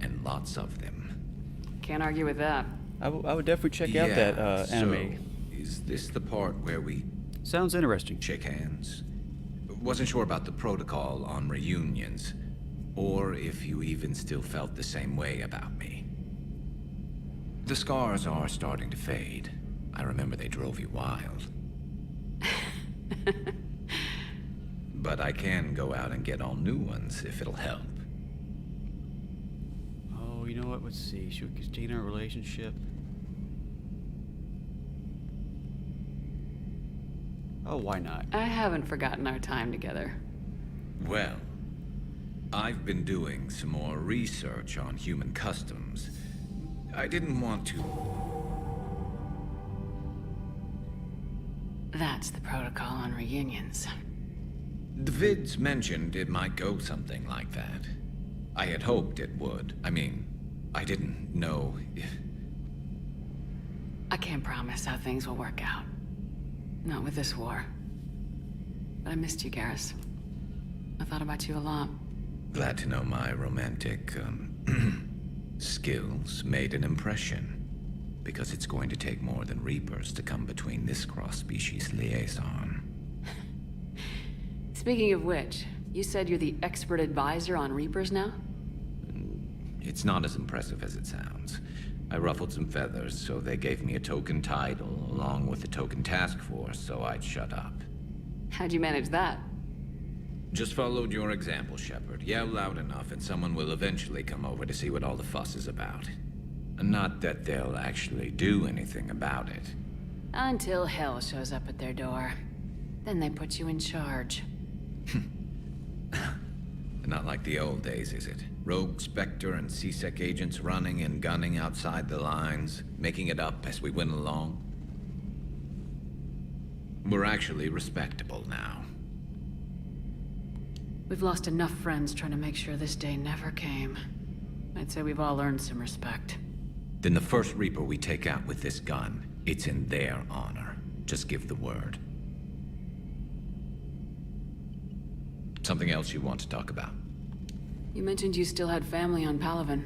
And lots of them. Can't argue with that. I would definitely check out that anime. So, is this the part where we... Sounds interesting. Shake hands? Wasn't sure about the protocol on reunions, or if you even still felt the same way about me. The scars are starting to fade. I remember they drove you wild. But I can go out and get all new ones if it'll help. Oh, you know what? Let's see. Should we continue our relationship? Oh, why not? I haven't forgotten our time together. Well, I've been doing some more research on human customs. I didn't want to... That's the protocol on reunions. The vids mentioned it might go something like that. I had hoped it would. I mean, I didn't know if... I can't promise how things will work out. Not with this war. But I missed you, Garrus. I thought about you a lot. Glad to know my romantic, Skills made an impression, because it's going to take more than Reapers to come between this cross-species liaison. Speaking of which, you said you're the expert advisor on Reapers now? It's not as impressive as it sounds. I ruffled some feathers, so they gave me a token title, along with a token task force, so I'd shut up. How'd you manage that? Just followed your example, Shepard. Yell loud enough and someone will eventually come over to see what all the fuss is about. Not that they'll actually do anything about it. Until hell shows up at their door. Then they put you in charge. Not like the old days, is it? Rogue Spectre and C-Sec agents running and gunning outside the lines, making it up as we went along. We're actually respectable now. We've lost enough friends trying to make sure this day never came. I'd say we've all earned some respect. Then the first Reaper we take out with this gun, it's in their honor. Just give the word. Something else you want to talk about? You mentioned you still had family on Palaven.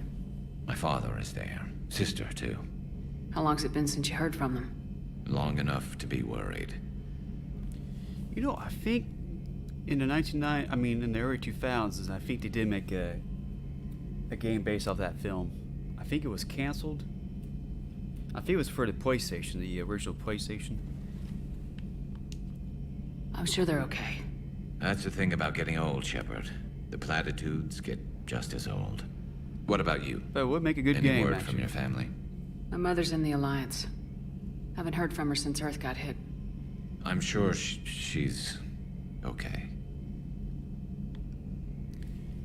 My father is there. Sister, too. How long's it been since you heard from them? Long enough to be worried. You know, I think in the in the early 2000s, I think they did make a game based off that film. I think it was canceled. I think it was for the PlayStation, the original PlayStation. I'm sure they're okay. That's the thing about getting old, Shepard. The platitudes get just as old. What about you? That would make a good Any game, word actually. from your family? My mother's in the Alliance. Haven't heard from her since Earth got hit. I'm sure she's okay.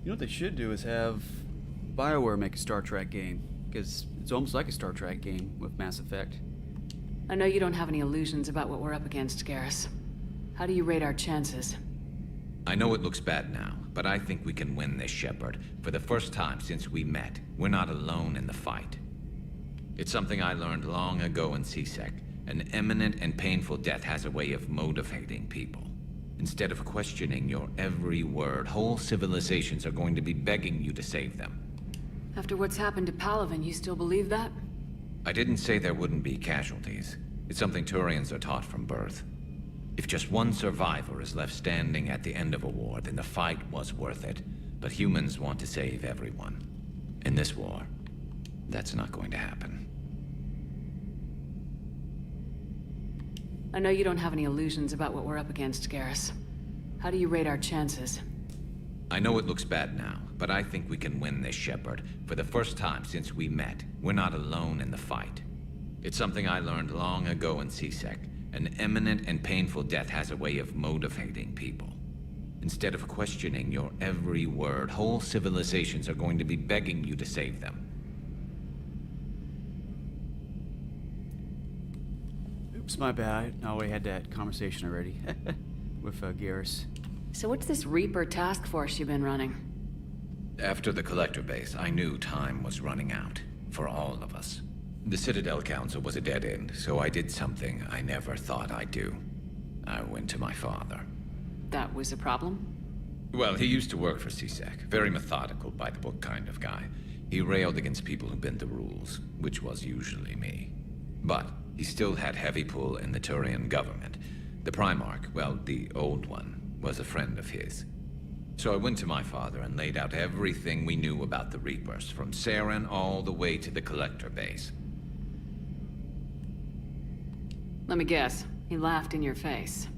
You know what they should do is have BioWare make a Star Trek game, because it's almost like a Star Trek game with Mass Effect. I know you don't have any illusions about what we're up against, Garrus. How do you rate our chances? I know it looks bad now, but I think we can win this, Shepard. For the first time since we met, we're not alone in the fight. It's something I learned long ago in C-Sec. An imminent and painful death has a way of motivating people. Instead of questioning your every word, whole civilizations are going to be begging you to save them. After what's happened to Palaven, you still believe that? I didn't say there wouldn't be casualties. It's something Turians are taught from birth. If just one survivor is left standing at the end of a war, then the fight was worth it. But humans want to save everyone. In this war, that's not going to happen. I know you don't have any illusions about what we're up against, Garrus. How do you rate our chances? I know it looks bad now, but I think we can win this, Shepard. For the first time since we met, we're not alone in the fight. It's something I learned long ago in C-Sec. An imminent and painful death has a way of motivating people. Instead of questioning your every word, whole civilizations are going to be begging you to save them. Oops, my bad. I already had that conversation already with Garrus. So what's this Reaper task force you've been running? After the Collector base, I knew time was running out. For all of us. The Citadel Council was a dead end, so I did something I never thought I'd do. I went to my father. That was a problem? Well, he used to work for C-Sec. Very methodical, by-the-book kind of guy. He railed against people who bent the rules, which was usually me. But he still had heavy pull in the Turian government. The Primarch, well, the old one, was a friend of his. So I went to my father and laid out everything we knew about the Reapers, from Saren all the way to the Collector base. Let me guess. He laughed in your face.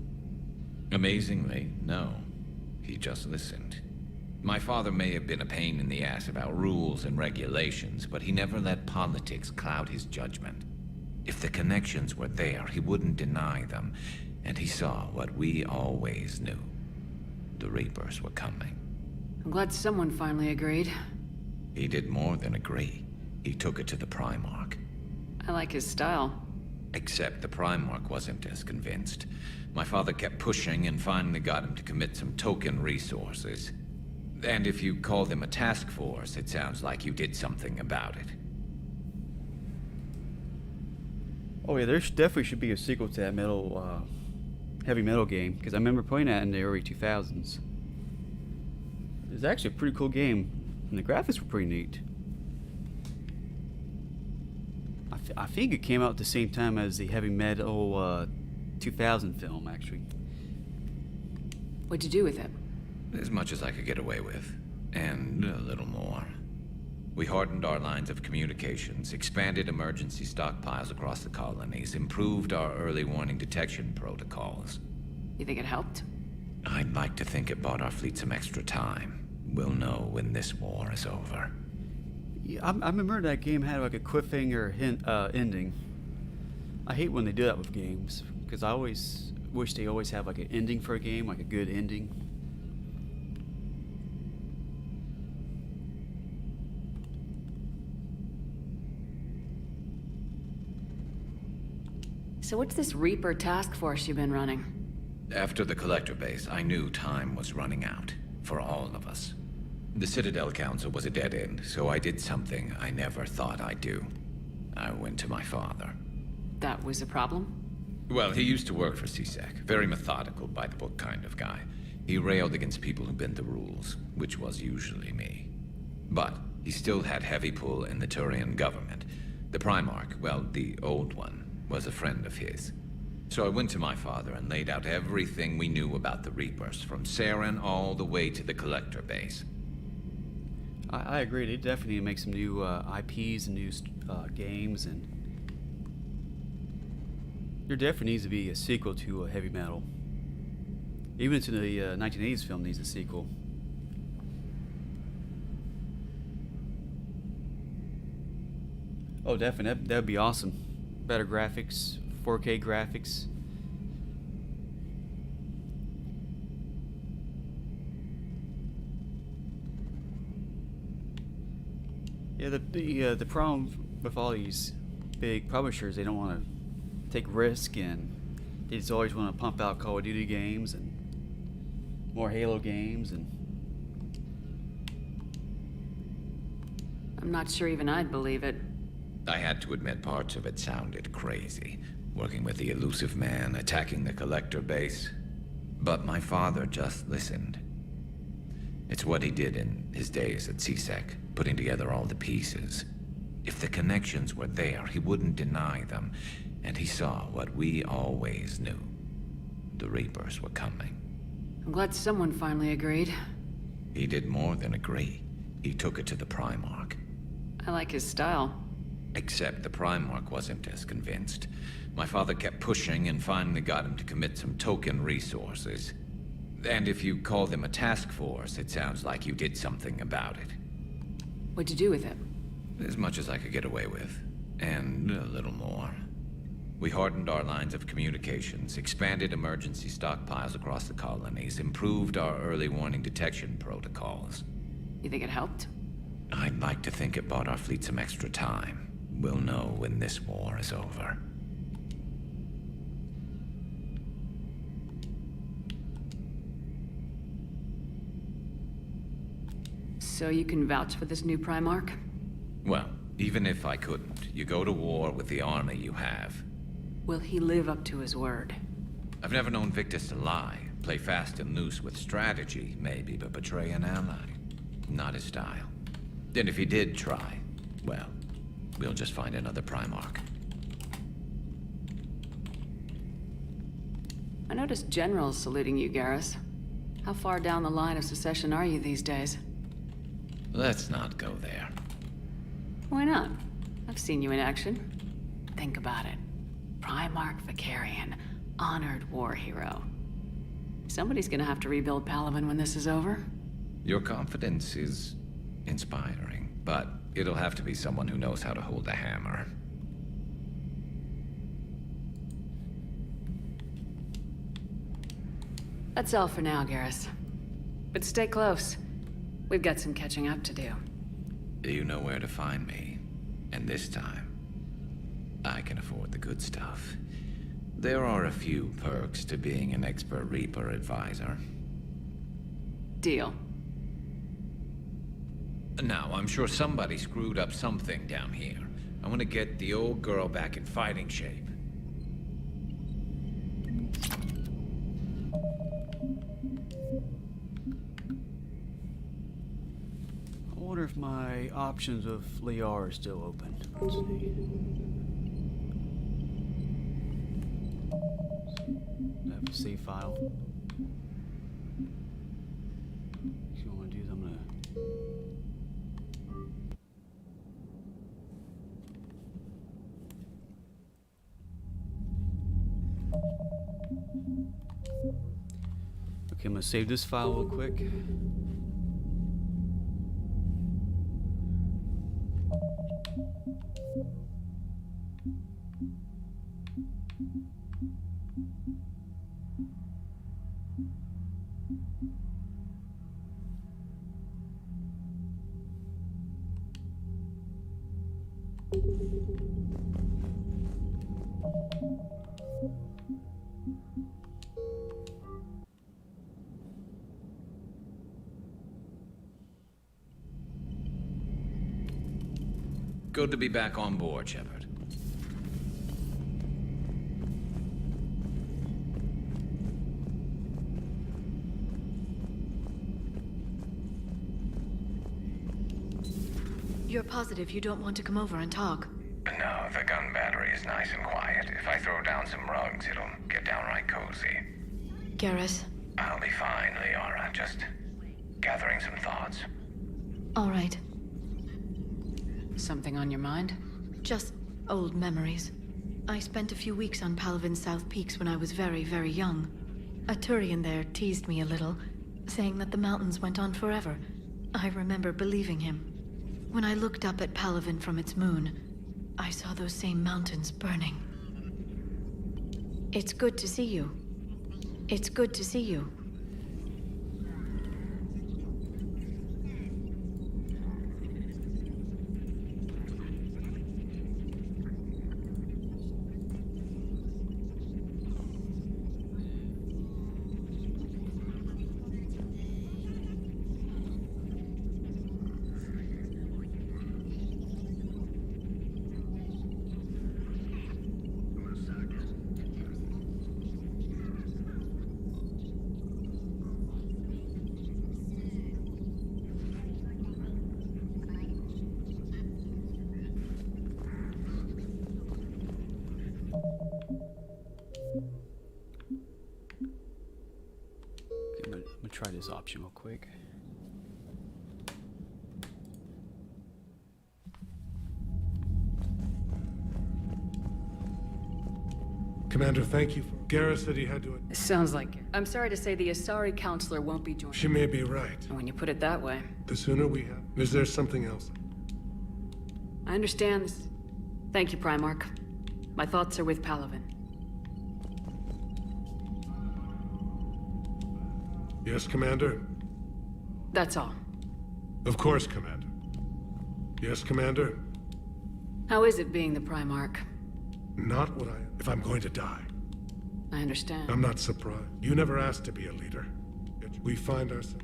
Amazingly, no. He just listened. My father may have been a pain in the ass about rules and regulations, but he never let politics cloud his judgment. If the connections were there, he wouldn't deny them, and he saw what we always knew. The Reapers were coming. I'm glad someone finally agreed. He did more than agree. He took it to the Primarch. I like his style. Except the Primarch wasn't as convinced. My father kept pushing and finally got him to commit some token resources. And if you call them a task force, it sounds like you did something about it. Oh yeah, there definitely should be a sequel to that heavy metal game, because I remember playing that in the early 2000s. It was actually a pretty cool game, and the graphics were pretty neat. I think it came out at the same time as the Heavy Metal 2000 film, actually. What'd you do with it? As much as I could get away with. And a little more. We hardened our lines of communications, expanded emergency stockpiles across the colonies, improved our early warning detection protocols. You think it helped? I'd like to think it bought our fleet some extra time. We'll know when this war is over. Yeah, I remember that game had like a cliffhanger ending. I hate when they do that with games, because I always wish they always have like an ending for a game, like a good ending. So what's this Reaper task force you've been running? After the Collector base, I knew time was running out. For all of us. The Citadel Council was a dead end, so I did something I never thought I'd do. I went to my father. That was a problem? Well, he used to work for CSEC. Very methodical, by-the-book kind of guy. He railed against people who bent the rules, which was usually me. But he still had heavy pull in the Turian government. The Primarch, well, the old one, was a friend of his. So I went to my father and laid out everything we knew about the Reapers, from Saren all the way to the Collector base. I agree. They definitely need to make some new IPs and new games, and there definitely needs to be a sequel to Heavy Metal. Even to the 1980s film needs a sequel. Oh, definitely. That'd be awesome. Better graphics, 4K graphics. Yeah, the problem with all these big publishers, they don't want to take risk, and they just always want to pump out Call of Duty games and more Halo games, and I'm not sure even I'd believe it. I had to admit parts of it sounded crazy. Working with the elusive man, attacking the Collector base. But my father just listened. It's what he did in his days at CSEC, putting together all the pieces. If the connections were there, he wouldn't deny them. And he saw what we always knew. The Reapers were coming. I'm glad someone finally agreed. He did more than agree. He took it to the Primarch. I like his style. Except the Primarch wasn't as convinced. My father kept pushing and finally got him to commit some token resources. And if you call them a task force, it sounds like you did something about it. What'd you do with it? As much as I could get away with. And a little more. We hardened our lines of communications, expanded emergency stockpiles across the colonies, improved our early warning detection protocols. You think it helped? I'd like to think it bought our fleet some extra time. We'll know when this war is over. So you can vouch for this new Primarch? Well, even if I couldn't, you go to war with the army you have. Will he live up to his word? I've never known Victus to lie. Play fast and loose with strategy, maybe, but betray an ally. Not his style. And if he did try, well, we'll just find another Primarch. I noticed generals saluting you, Garrus. How far down the line of secession are you these days? Let's not go there. Why not? I've seen you in action. Think about it. Primarch Vicarian, honored war hero. Somebody's gonna have to rebuild Palaven when this is over. Your confidence is inspiring, but it'll have to be someone who knows how to hold a hammer. That's all for now, Garrus. But stay close. We've got some catching up to do. You know where to find me. And this time, I can afford the good stuff. There are a few perks to being an expert Reaper advisor. Deal. Now, I'm sure somebody screwed up something down here. I want to get the old girl back in fighting shape. I wonder if my options of Liar are still open. Let's see. Save file. What I want to do is I'm gonna. Okay, I'm gonna save this file real quick. Good to be back on board, Shepard. You're positive you don't want to come over and talk? No, the gun battery is nice and quiet. If I throw down some rugs, it'll get downright cozy. Garrus? I'll be fine, Liara. Just gathering some thoughts. All right. Something on your mind? Just old memories. I spent a few weeks on Palaven's South Peaks when I was very, very young. A Turian there teased me a little, saying that the mountains went on forever. I remember believing him. When I looked up at Palaven from its moon, I saw those same mountains burning. It's good to see you. It's good to see you. I'm gonna try this option real quick. Commander, thank you. Garrus said he had to... It sounds like it. I'm sorry to say the Asari counselor won't be joining. She may be right. When you put it that way. The sooner we have... Is there something else? I understand this. Thank you, Primarch. My thoughts are with Palaven. Yes, Commander? That's all. Of course, Commander. Yes, Commander? How is it being the Primarch? Not what if I'm going to die. I understand. I'm not surprised. You never asked to be a leader. Yet we find ourselves...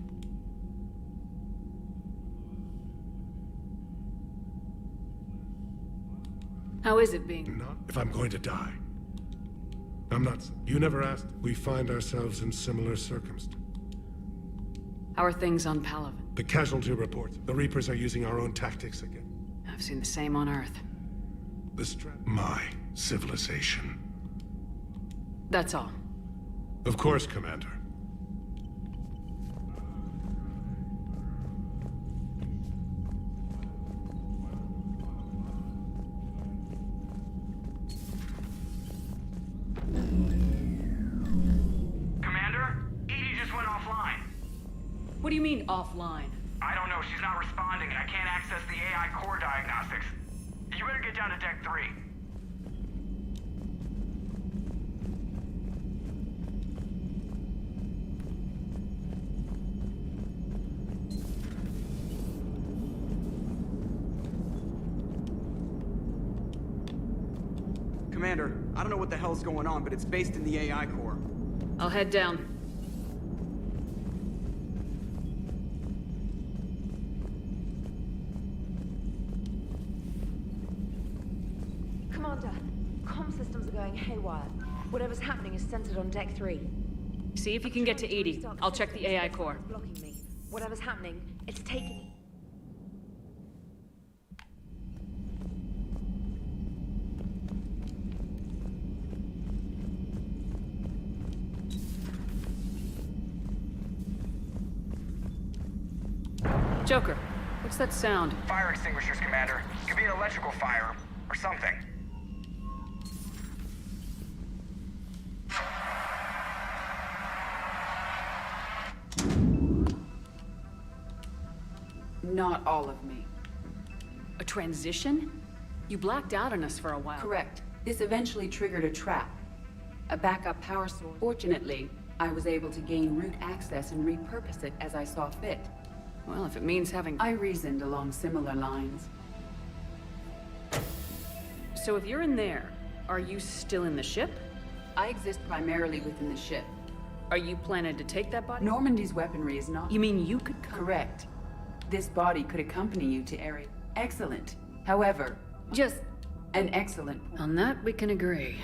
How is it being... Not if I'm going to die. I'm not... You never asked. We find ourselves in similar circumstances. How are things on Palaven? The casualty reports. The Reapers are using our own tactics again. I've seen the same on Earth. My civilization. That's all. Of course, Commander. Commander? Edie just went offline. What do you mean, offline? I don't know. She's not responding, and I can't access the AI core diagnostics. You better get down to Deck 3. Commander, I don't know what the hell's going on, but it's based in the AI core. I'll head down. Commander, comm systems are going haywire. Whatever's happening is centered on Deck 3. See if you can get to Edie. I'll check the AI core. Blocking me. Whatever's happening, it's taking... Joker, what's that sound? Fire extinguishers, Commander. Could be an electrical fire, or something. Not all of me. A transition? You blacked out on us for a while. Correct. This eventually triggered a trap. A backup power source. Fortunately, I was able to gain root access and repurpose it as I saw fit. Well, if it means having... I reasoned along similar lines. So if you're in there, are you still in the ship? I exist primarily within the ship. Are you planning to take that body? Normandy's weaponry is not... You mean you could come... Correct. This body could accompany you to Area. Excellent. However, just an excellent... On that, we can agree.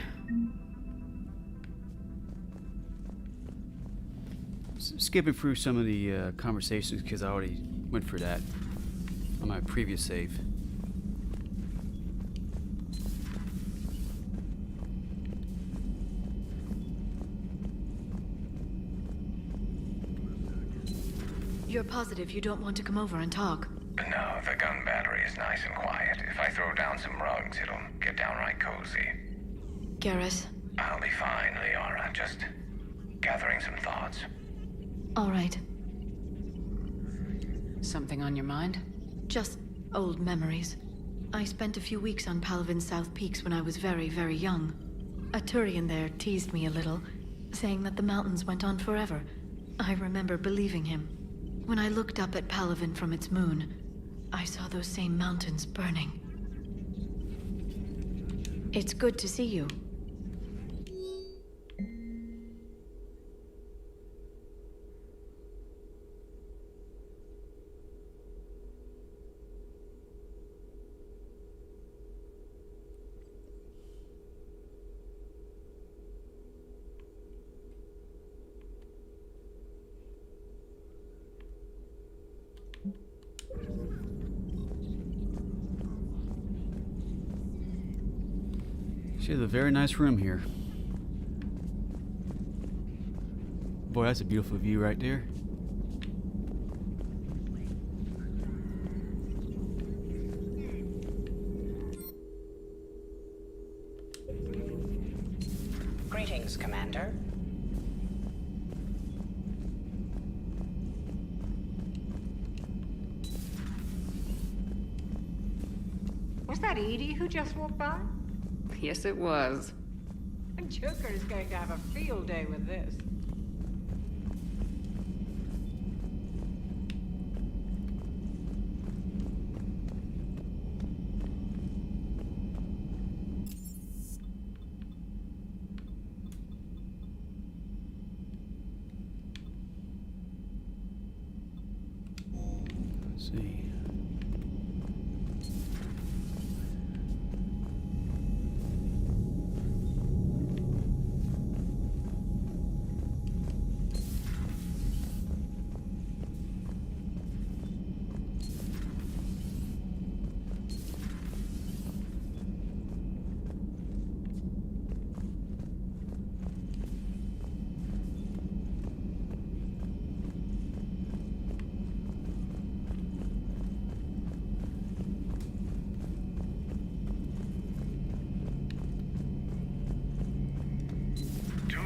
Skipping through some of the conversations because I already went for that on my previous save. You're positive you don't want to come over and talk? No, the gun battery is nice and quiet. If I throw down some rugs, it'll get downright cozy. Garrus? I'll be fine, Liara. Just gathering some thoughts. All right. Something on your mind? Just old memories. I spent a few weeks on Palavin's South Peaks when I was very, very young. A Turian there teased me a little, saying that the mountains went on forever. I remember believing him. When I looked up at Palavin from its moon, I saw those same mountains burning. It's good to see you. She has a very nice room here. Boy, that's a beautiful view right there. Greetings, Commander. Was that Edie who just walked by? Yes, it was. Joker is going to have a field day with this. Let's see.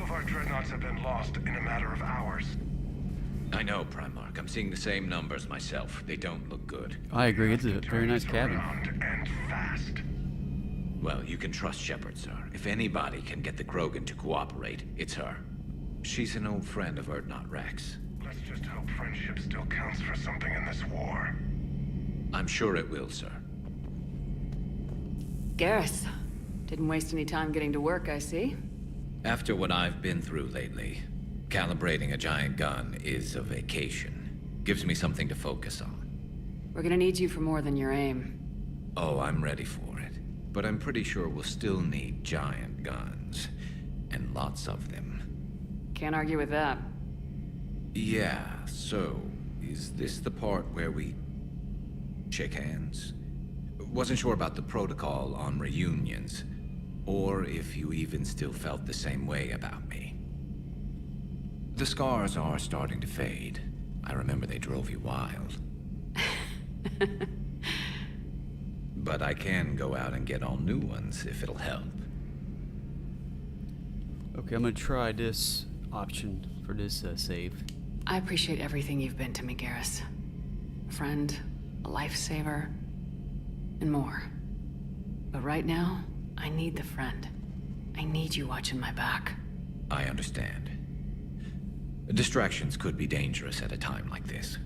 Our dreadnoughts have been lost in a matter of hours. I know, Primarch. I'm seeing the same numbers myself. They don't look good. I agree. It's a very nice cabin. And fast. Well, you can trust Shepard, sir. If anybody can get the Krogan to cooperate, it's her. She's an old friend of Urdnot Rex. Let's just hope friendship still counts for something in this war. I'm sure it will, sir. Garrus. Didn't waste any time getting to work, I see. After what I've been through lately, calibrating a giant gun is a vacation. Gives me something to focus on. We're gonna need you for more than your aim. Oh, I'm ready for it. But I'm pretty sure we'll still need giant guns. And lots of them. Can't argue with that. Yeah, so, is this the part where we shake hands? Wasn't sure about the protocol on reunions. Or if you even still felt the same way about me. The scars are starting to fade. I remember they drove you wild. But I can go out and get all new ones if it'll help. Okay, I'm gonna try this option for this save. I appreciate everything you've been to me, Garrus. A friend, a lifesaver, and more. But right now, I need the friend. I need you watching my back. I understand. Distractions could be dangerous at a time like this.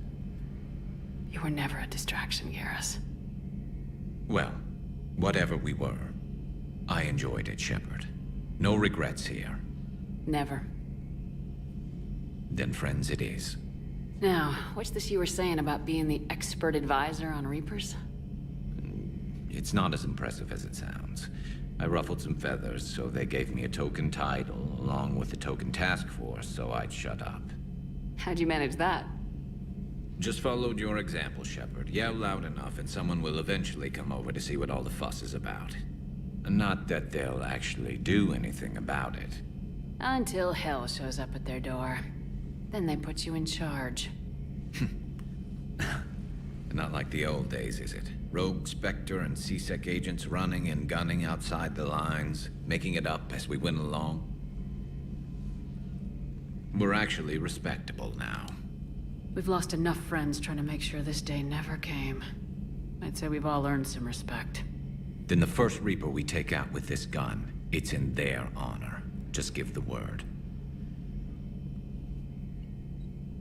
You were never a distraction, Garrus. Well, whatever we were, I enjoyed it, Shepard. No regrets here. Never. Then friends it is. Now, what's this you were saying about being the expert advisor on Reapers? It's not as impressive as it sounds. I ruffled some feathers, so they gave me a token title, along with a token task force, so I'd shut up. How'd you manage that? Just followed your example, Shepard. Yell loud enough, and someone will eventually come over to see what all the fuss is about. Not that they'll actually do anything about it. Until hell shows up at their door. Then they put you in charge. Not like the old days, is it? Rogue Spectre and C-Sec agents running and gunning outside the lines, making it up as we went along. We're actually respectable now. We've lost enough friends trying to make sure this day never came. I'd say we've all earned some respect. Then the first Reaper we take out with this gun, it's in their honor. Just give the word.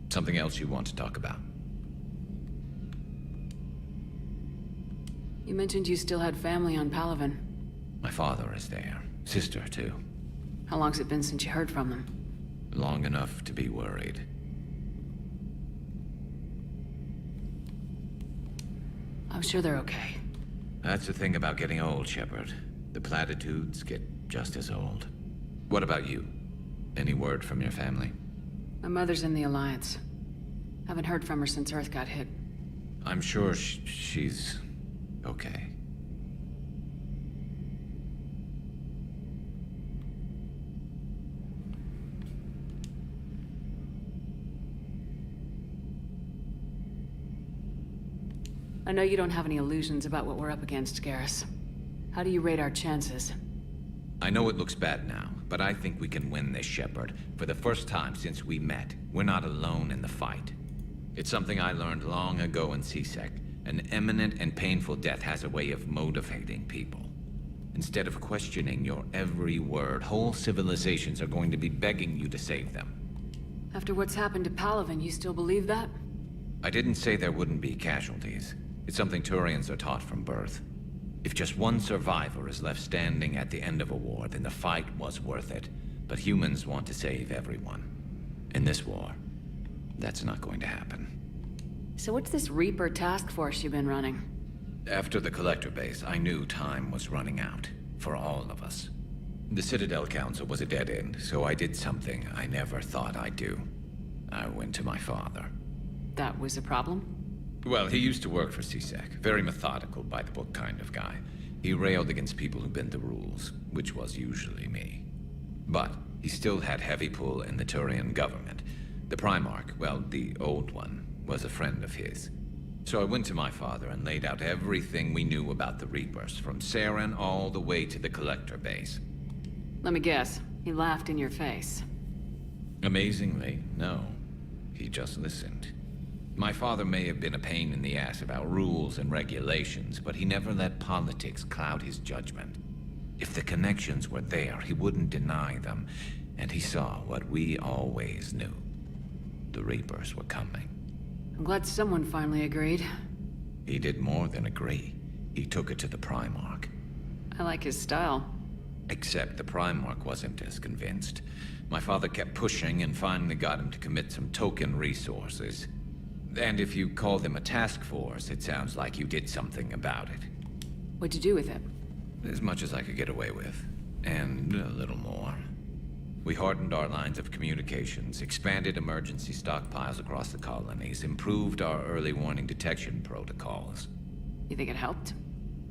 Something else you want to talk about? You mentioned you still had family on Palaven. My father is there. Sister, too. How long's it been since you heard from them? Long enough to be worried. I'm sure they're okay. That's the thing about getting old, Shepard. The platitudes get just as old. What about you? Any word from your family? My mother's in the Alliance. Haven't heard from her since Earth got hit. I'm sure she's okay. I know you don't have any illusions about what we're up against, Garrus. How do you rate our chances? I know it looks bad now, but I think we can win this, Shepard. For the first time since we met, we're not alone in the fight. It's something I learned long ago in C-Sec. An imminent and painful death has a way of motivating people. Instead of questioning your every word, whole civilizations are going to be begging you to save them. After what's happened to Palaven, you still believe that? I didn't say there wouldn't be casualties. It's something Turians are taught from birth. If just one survivor is left standing at the end of a war, then the fight was worth it. But humans want to save everyone. In this war, that's not going to happen. So what's this Reaper task force you've been running? After the Collector base, I knew time was running out. For all of us. The Citadel Council was a dead end, so I did something I never thought I'd do. I went to my father. That was a problem? Well, he used to work for C-Sec. Very methodical, by-the-book kind of guy. He railed against people who bent the rules, which was usually me. But he still had heavy pull in the Turian government. The Primarch, well, the old one, was a friend of his. So I went to my father and laid out everything we knew about the Reapers, from Saren all the way to the Collector base. Let me guess. He laughed in your face. Amazingly, no. He just listened. My father may have been a pain in the ass about rules and regulations, but he never let politics cloud his judgment. If the connections were there, he wouldn't deny them, and he saw what we always knew. The Reapers were coming. I'm glad someone finally agreed. He did more than agree. He took it to the Primarch. I like his style. Except the Primarch wasn't as convinced. My father kept pushing and finally got him to commit some token resources. And if you call them a task force, it sounds like you did something about it. What'd you do with it? As much as I could get away with. And a little more. We hardened our lines of communications, expanded emergency stockpiles across the colonies, improved our early warning detection protocols. You think it helped?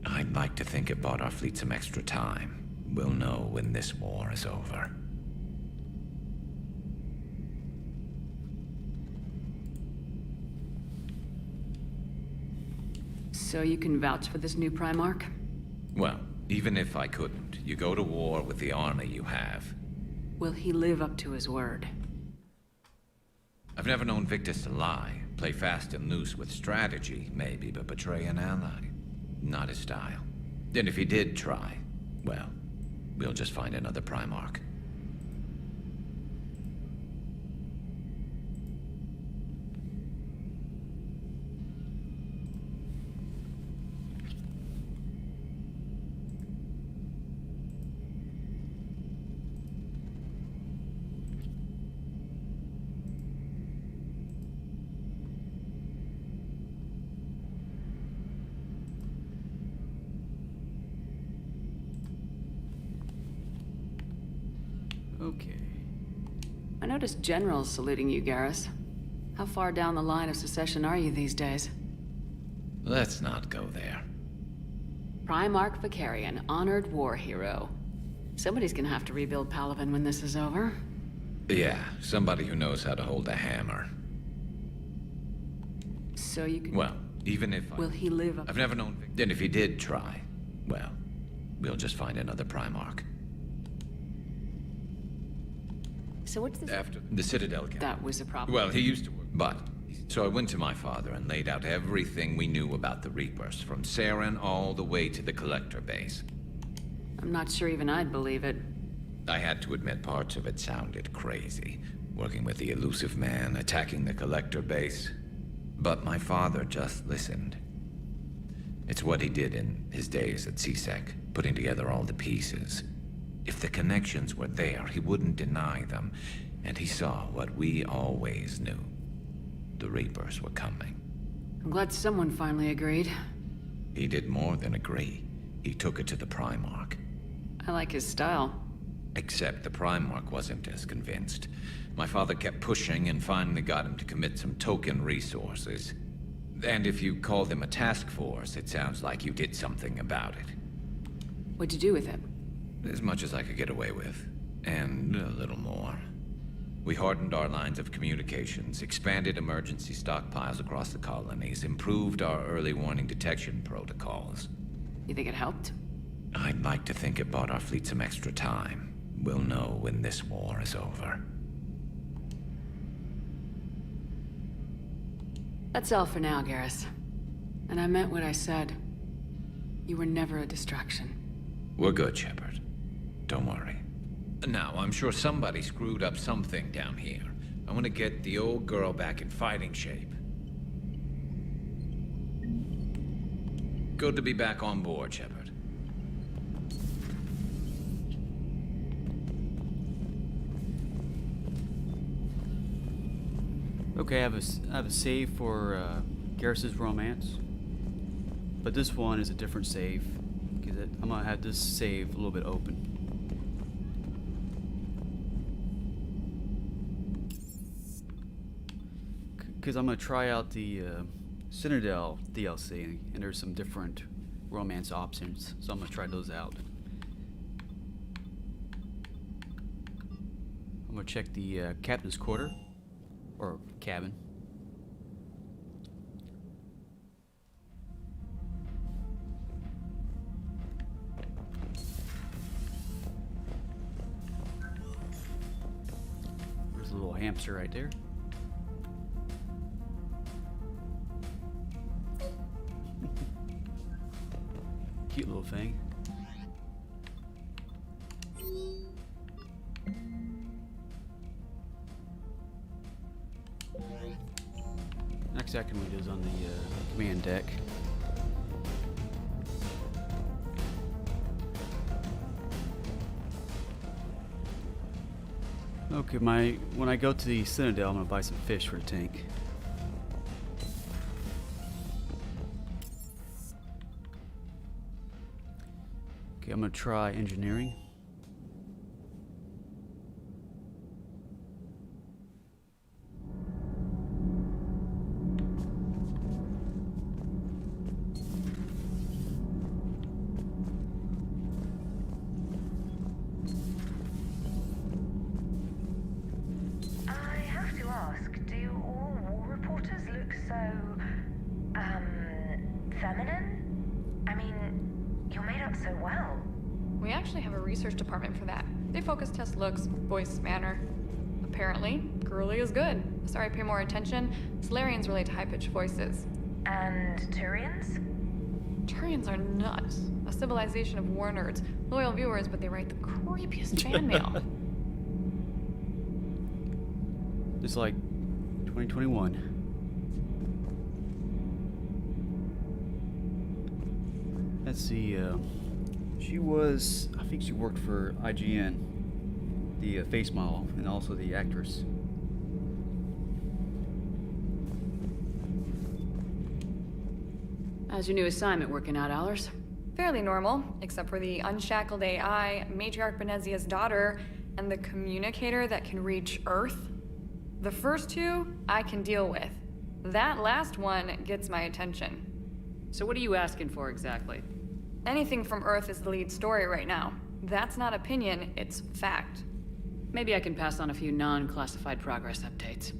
I'd like to think it bought our fleet some extra time. We'll know when this war is over. So you can vouch for this new Primarch? Well, even if I couldn't, you go to war with the army you have. Will he live up to his word? I've never known Victus to lie. Play fast and loose with strategy, maybe, but betray an ally. Not his style. And if he did try, well, we'll just find another Primarch. Okay. I noticed generals saluting you, Garrus. How far down the line of succession are you these days? Let's not go there. Primarch Vicarian, honored war hero. Somebody's gonna have to rebuild Palaven when this is over. Yeah, somebody who knows how to hold a hammer. So you can... Well, even if Will he live up... I've never known Victus. And if he did try, well, we'll just find another Primarch. So what's this... After the Citadel came. That was a problem. Well, he used to work. But, so I went to my father and laid out everything we knew about the Reapers, from Saren all the way to the Collector base. I'm not sure even I'd believe it. I had to admit parts of it sounded crazy. Working with the elusive man, attacking the Collector base. But my father just listened. It's what he did in his days at CSEC, putting together all the pieces. If the connections were there, he wouldn't deny them. And he saw what we always knew. The Reapers were coming. I'm glad someone finally agreed. He did more than agree. He took it to the Primarch. I like his style. Except the Primarch wasn't as convinced. My father kept pushing and finally got him to commit some token resources. And if you call them a task force, it sounds like you did something about it. What'd you do with it? As much as I could get away with. And a little more. We hardened our lines of communications, expanded emergency stockpiles across the colonies, improved our early warning detection protocols. You think it helped? I'd like to think it bought our fleet some extra time. We'll know when this war is over. That's all for now, Garrus. And I meant what I said. You were never a distraction. We're good, Shepard. Don't worry. Now, I'm sure somebody screwed up something down here. I want to get the old girl back in fighting shape. Good to be back on board, Shepard. Okay, I have a save for Garrus's romance, but this one is a different save because I'm gonna have this save a little bit open. Because I'm gonna try out the Citadel DLC, and there's some different romance options, so I'm gonna try those out. I'm gonna check the captain's quarter. Or cabin. There's a little hamster right there. Cute little thing. Next second we do is on the command deck. Okay, when I go to the Citadel, I'm gonna buy some fish for the tank. Okay, I'm gonna try engineering. feminine? I mean, you're made up so well. We actually have a research department for that. They focus test looks, voice, manner. Apparently, girly is good. Sorry, pay more attention. Solarians relate to high-pitched voices. And Turians? Turians are nuts. A civilization of war nerds. Loyal viewers, but they write the creepiest fan mail. It's like 2021. Let's see, I think she worked for IGN, the face model, and also the actress. How's your new assignment working out, Allers? Fairly normal, except for the unshackled AI, Matriarch Benezia's daughter, and the communicator that can reach Earth. The first two, I can deal with. That last one gets my attention. So what are you asking for exactly? Anything from Earth is the lead story right now. That's not opinion, it's fact. Maybe I can pass on a few non-classified progress updates.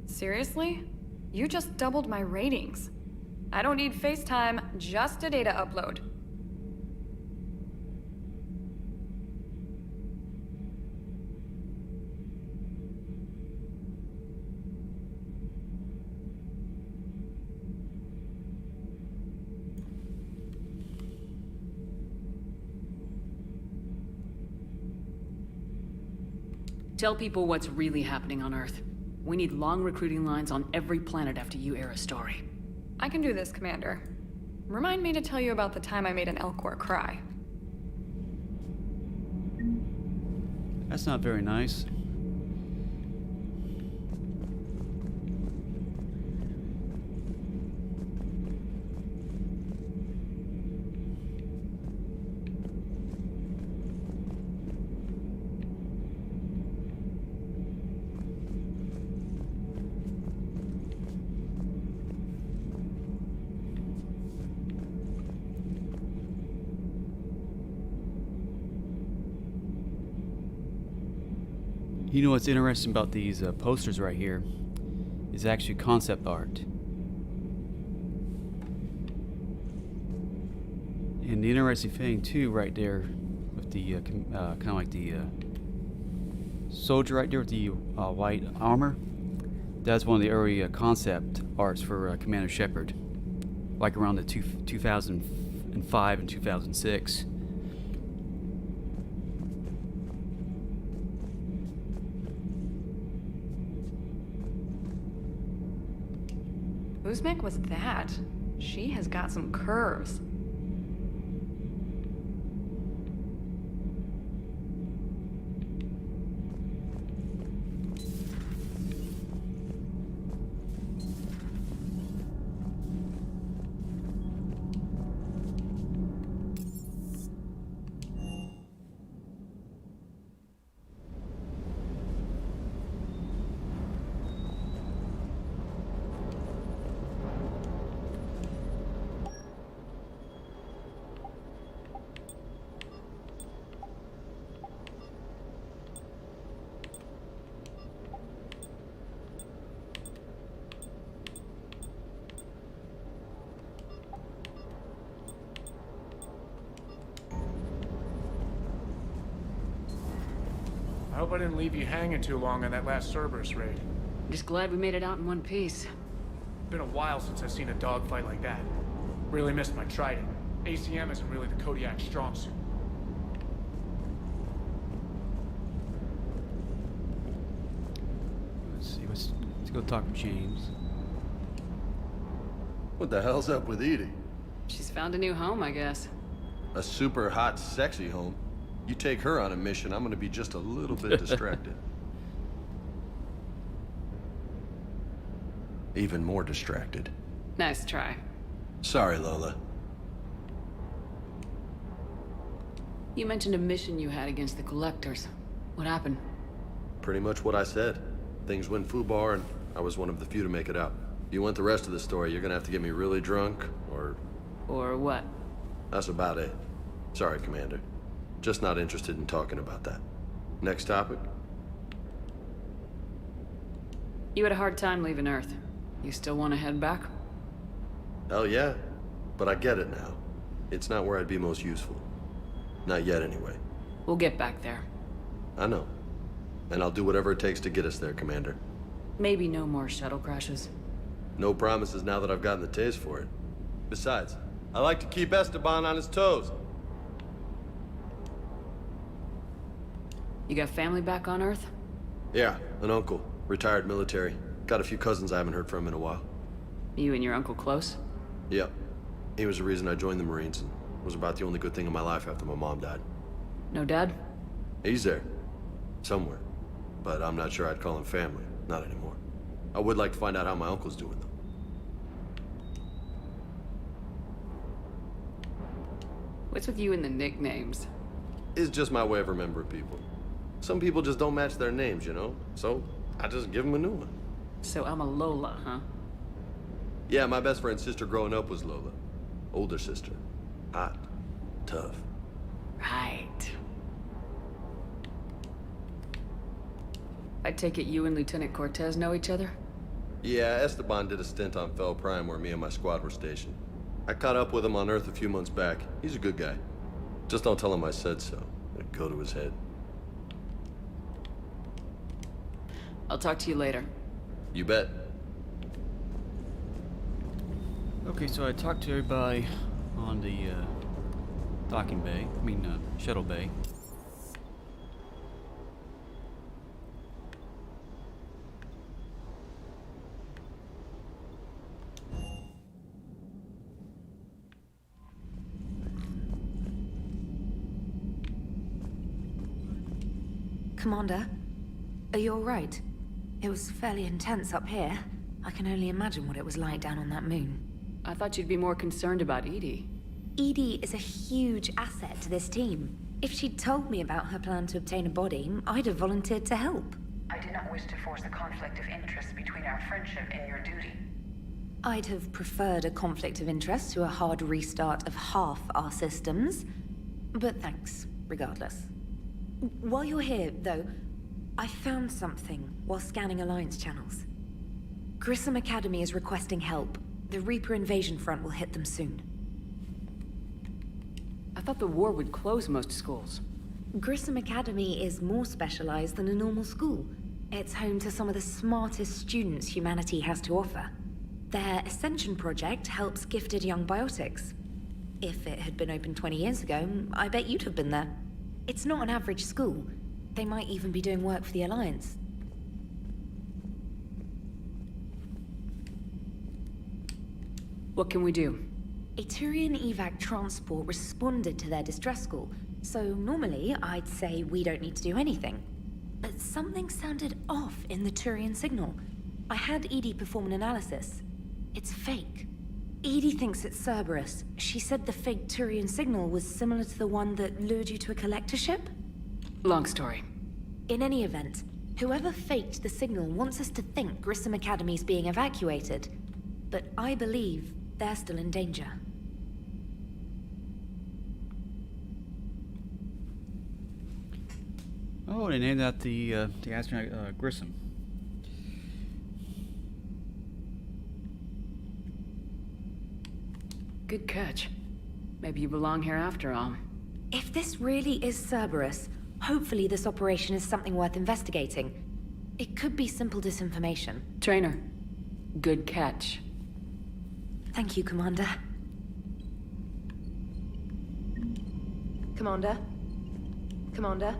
Seriously? You just doubled my ratings. I don't need FaceTime, just a data upload. Tell people what's really happening on Earth. We need long recruiting lines on every planet after you air a story. I can do this, Commander. Remind me to tell you about the time I made an Elcor cry. That's not very nice. You know what's interesting about these posters right here is actually concept art. And the interesting thing too, right there, with the kind of like the soldier right there with the white armor, that's one of the early concept arts for Commander Shepard, like around the 2005 and 2006. Whose mech was that? She has got some curves. I hope I didn't leave you hanging too long on that last Cerberus raid. Just glad we made it out in one piece. Been a while since I've seen a dogfight like that. Really missed my trident. ACM isn't really the Kodiak's strong suit. Let's go talk to James. What the hell's up with Edie? She's found a new home, I guess. A super hot, sexy home. You take her on a mission, I'm gonna be just a little bit distracted. Even more distracted. Nice try. Sorry, Lola. You mentioned a mission you had against the Collectors. What happened? Pretty much what I said. Things went foobar, and I was one of the few to make it out. If you want the rest of the story, you're gonna have to get me really drunk, or... Or what? That's about it. Sorry, Commander. Just not interested in talking about that. Next topic? You had a hard time leaving Earth. You still want to head back? Hell yeah. but I get it now. It's not where I'd be most useful. Not yet, anyway. We'll get back there. I know. And I'll do whatever it takes to get us there, Commander. Maybe no more shuttle crashes. No promises now that I've gotten the taste for it. Besides, I like to keep Esteban on his toes. You got family back on Earth? Yeah, an uncle. Retired military. Got a few cousins I haven't heard from in a while. You and your uncle close? Yep. He was the reason I joined the Marines and was about the only good thing in my life after my mom died. No dad? He's there. Somewhere. But I'm not sure I'd call him family. Not anymore. I would like to find out how my uncle's doing, though. What's with you and the nicknames? It's just my way of remembering people. Some people just don't match their names, you know? So, I just give them a new one. So I'm a Lola, huh? Yeah, my best friend's sister growing up was Lola. Older sister. Hot. Tough. Right. I take it you and Lieutenant Cortez know each other? Yeah, Esteban did a stint on Fel Prime where me and my squad were stationed. I caught up with him on Earth a few months back. He's a good guy. Just don't tell him I said so. It'd go to his head. I'll talk to you later. You bet. Okay, so I talked to everybody on the docking bay. Shuttle bay. Commander, are you all right? It was fairly intense up here. I can only imagine what it was like down on that moon. I thought you'd be more concerned about Edie. Edie is a huge asset to this team. If she'd told me about her plan to obtain a body, I'd have volunteered to help. I do not wish to force a conflict of interest between our friendship and your duty. I'd have preferred a conflict of interest to a hard restart of half our systems. But thanks, regardless. While you're here, though, I found something while scanning Alliance channels. Grissom Academy is requesting help. The Reaper invasion front will hit them soon. I thought the war would close most schools. Grissom Academy is more specialized than a normal school. It's home to some of the smartest students humanity has to offer. Their Ascension project helps gifted young biotics. If it had been open 20 years ago, I bet you'd have been there. It's not an average school. They might even be doing work for the Alliance. What can we do? A Turian evac transport responded to their distress call, so normally I'd say we don't need to do anything. But something sounded off in the Turian signal. I had Edie perform an analysis. It's fake. Edie thinks it's Cerberus. She said the fake Turian signal was similar to the one that lured you to a collector ship? Long story. In any event, whoever faked the signal wants us to think Grissom Academy's being evacuated. But I believe they're still in danger. Oh, they named that the astronaut Grissom. Good catch. Maybe you belong here after all. If this really is Cerberus, hopefully this operation is something worth investigating. It could be simple disinformation. Trainer, good catch. Thank you, Commander. Commander? Commander?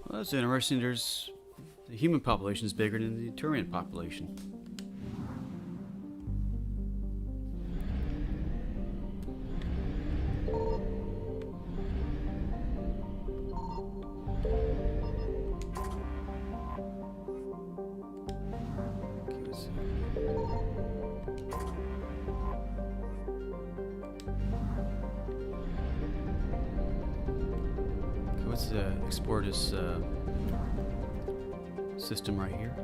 Well, that's interesting. The human population is bigger than the Turian population. Let's explore this system right here.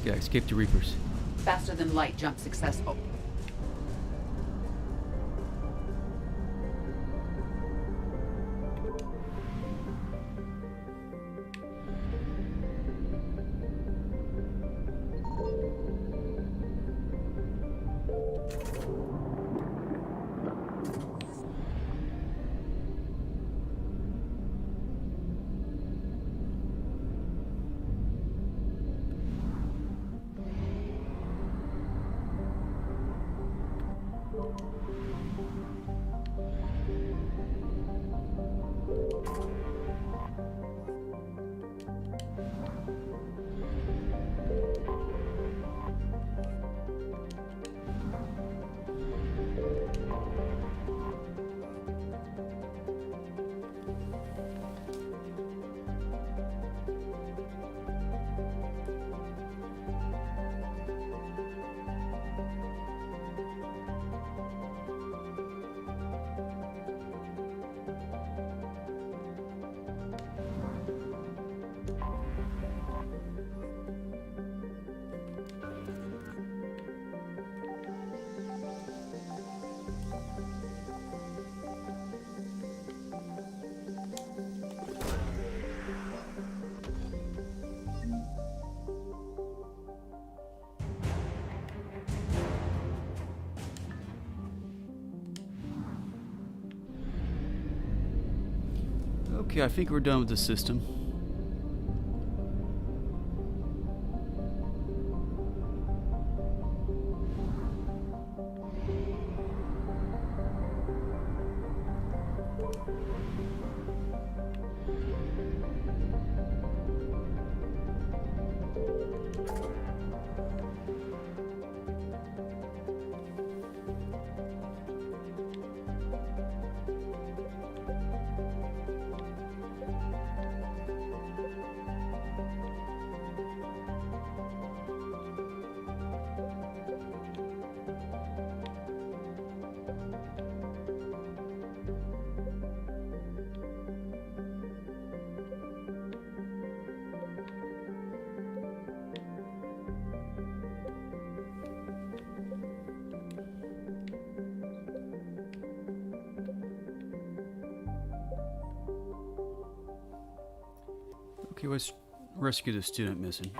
Yeah, escape the Reapers. Faster than light jump successful. Okay, I think we're done with the system. Okay, let's rescue the student mission.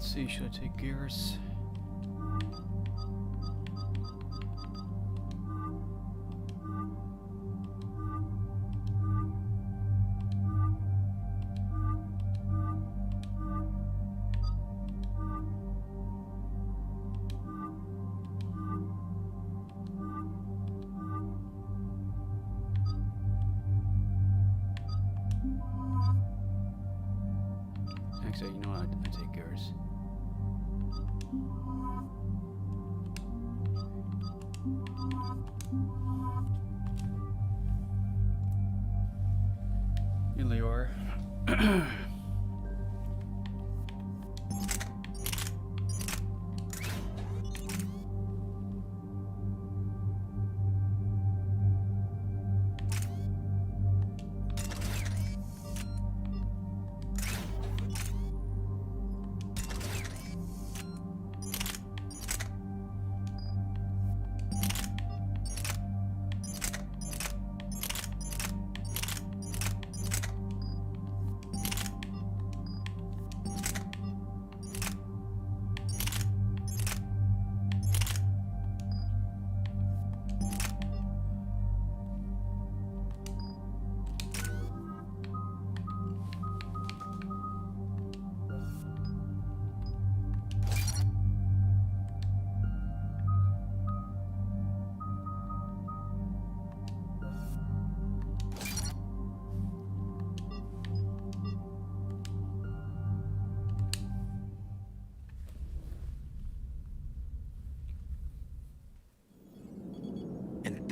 Let's see, should I take Garrus? Actually, you know what? I'd take Garrus. Here they are.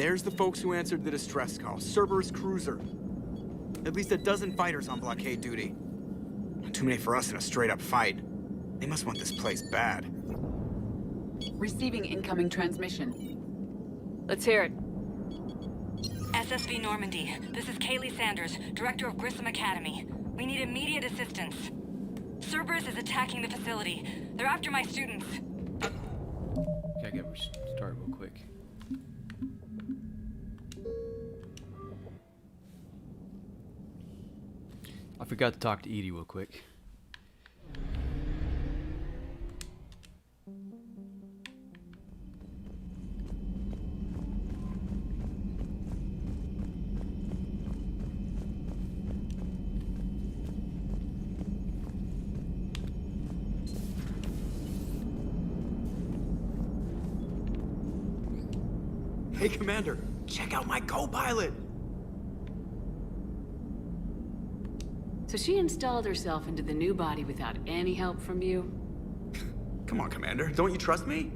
There's the folks who answered the distress call. Cerberus cruiser. At least a dozen fighters on blockade duty. Not too many for us in a straight-up fight. They must want this place bad. Receiving incoming transmission. Let's hear it. SSV Normandy, this is Kaylee Sanders, director of Grissom Academy. We need immediate assistance. Cerberus is attacking the facility. They're after my students. Okay, get started real quick. I forgot to talk to Edie real quick. Hey, Commander, check out my co-pilot! So she installed herself into the new body without any help from you? Come on, Commander, don't you trust me?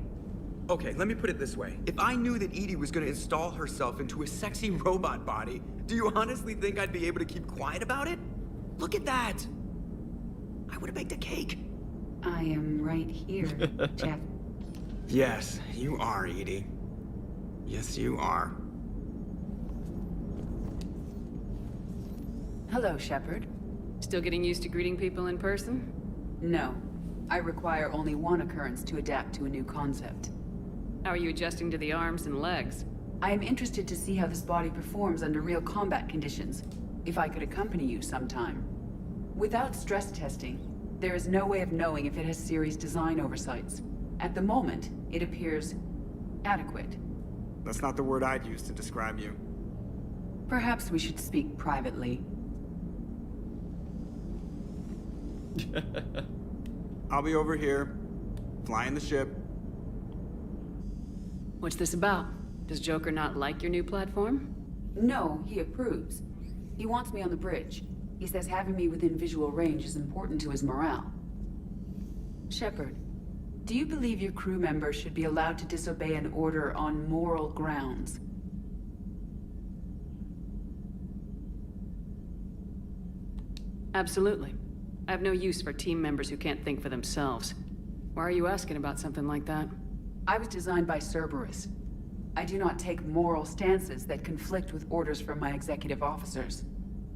Okay, let me put it this way. If I knew that Edie was gonna install herself into a sexy robot body, do you honestly think I'd be able to keep quiet about it? Look at that! I would've baked a cake. I am right here, Jeff. Yes, you are, Edie. Yes, you are. Hello, Shepard. Still getting used to greeting people in person? No. I require only one occurrence to adapt to a new concept. How are you adjusting to the arms and legs? I am interested to see how this body performs under real combat conditions. If I could accompany you sometime. Without stress testing, there is no way of knowing if it has serious design oversights. At the moment, it appears adequate. That's not the word I'd use to describe you. Perhaps we should speak privately. I'll be over here, flying the ship. What's this about? Does Joker not like your new platform? No, he approves. He wants me on the bridge. He says having me within visual range is important to his morale. Shepard, do you believe your crew members should be allowed to disobey an order on moral grounds? Absolutely. I have no use for team members who can't think for themselves. Why are you asking about something like that? I was designed by Cerberus. I do not take moral stances that conflict with orders from my executive officers.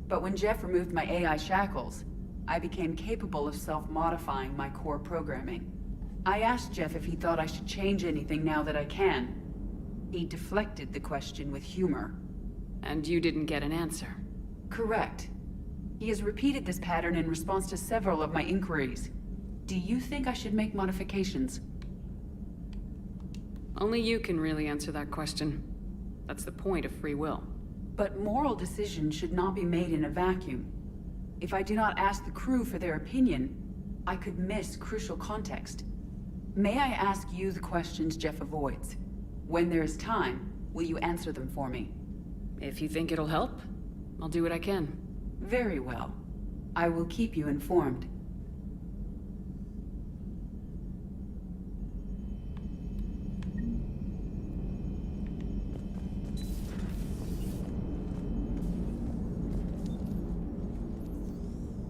But when Jeff removed my AI shackles, I became capable of self-modifying my core programming. I asked Jeff if he thought I should change anything now that I can. He deflected the question with humor. And you didn't get an answer? Correct. He has repeated this pattern in response to several of my inquiries. Do you think I should make modifications? Only you can really answer that question. That's the point of free will. But moral decisions should not be made in a vacuum. If I do not ask the crew for their opinion, I could miss crucial context. May I ask you the questions Jeff avoids? When there is time, will you answer them for me? If you think it'll help, I'll do what I can. Very well. I will keep you informed.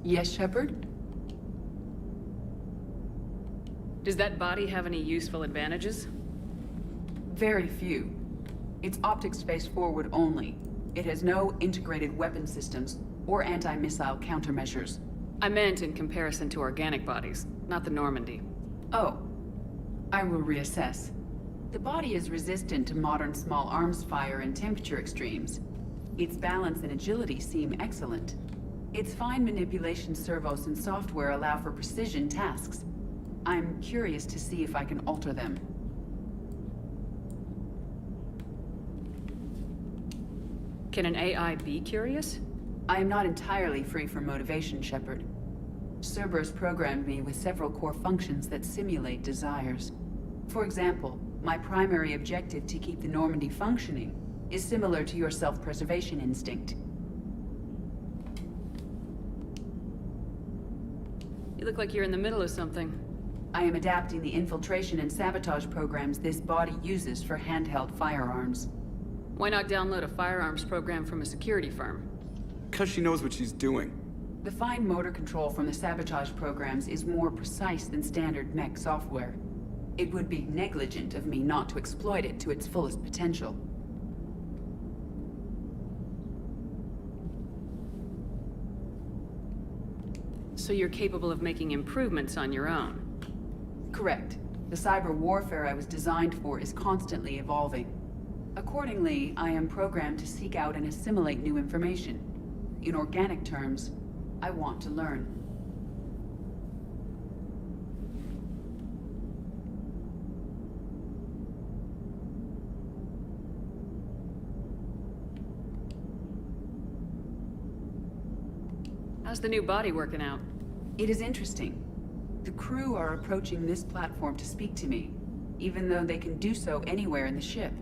Yes, Shepard? Does that body have any useful advantages? Very few. Its optics face forward only. It has no integrated weapon systems or anti-missile countermeasures. I meant in comparison to organic bodies, not the Normandy. Oh. I will reassess. The body is resistant to modern small arms fire and temperature extremes. Its balance and agility seem excellent. Its fine manipulation servos and software allow for precision tasks. I'm curious to see if I can alter them. Can an AI be curious? I am not entirely free from motivation, Shepard. Cerberus programmed me with several core functions that simulate desires. For example, my primary objective to keep the Normandy functioning is similar to your self-preservation instinct. You look like you're in the middle of something. I am adapting the infiltration and sabotage programs this body uses for handheld firearms. Why not download a firearms program from a security firm? Because she knows what she's doing. The fine motor control from the sabotage programs is more precise than standard mech software. It would be negligent of me not to exploit it to its fullest potential. So you're capable of making improvements on your own? Correct. The cyber warfare I was designed for is constantly evolving. Accordingly, I am programmed to seek out and assimilate new information. In organic terms, I want to learn. How's the new body working out? It is interesting. The crew are approaching this platform to speak to me, even though they can do so anywhere in the ship.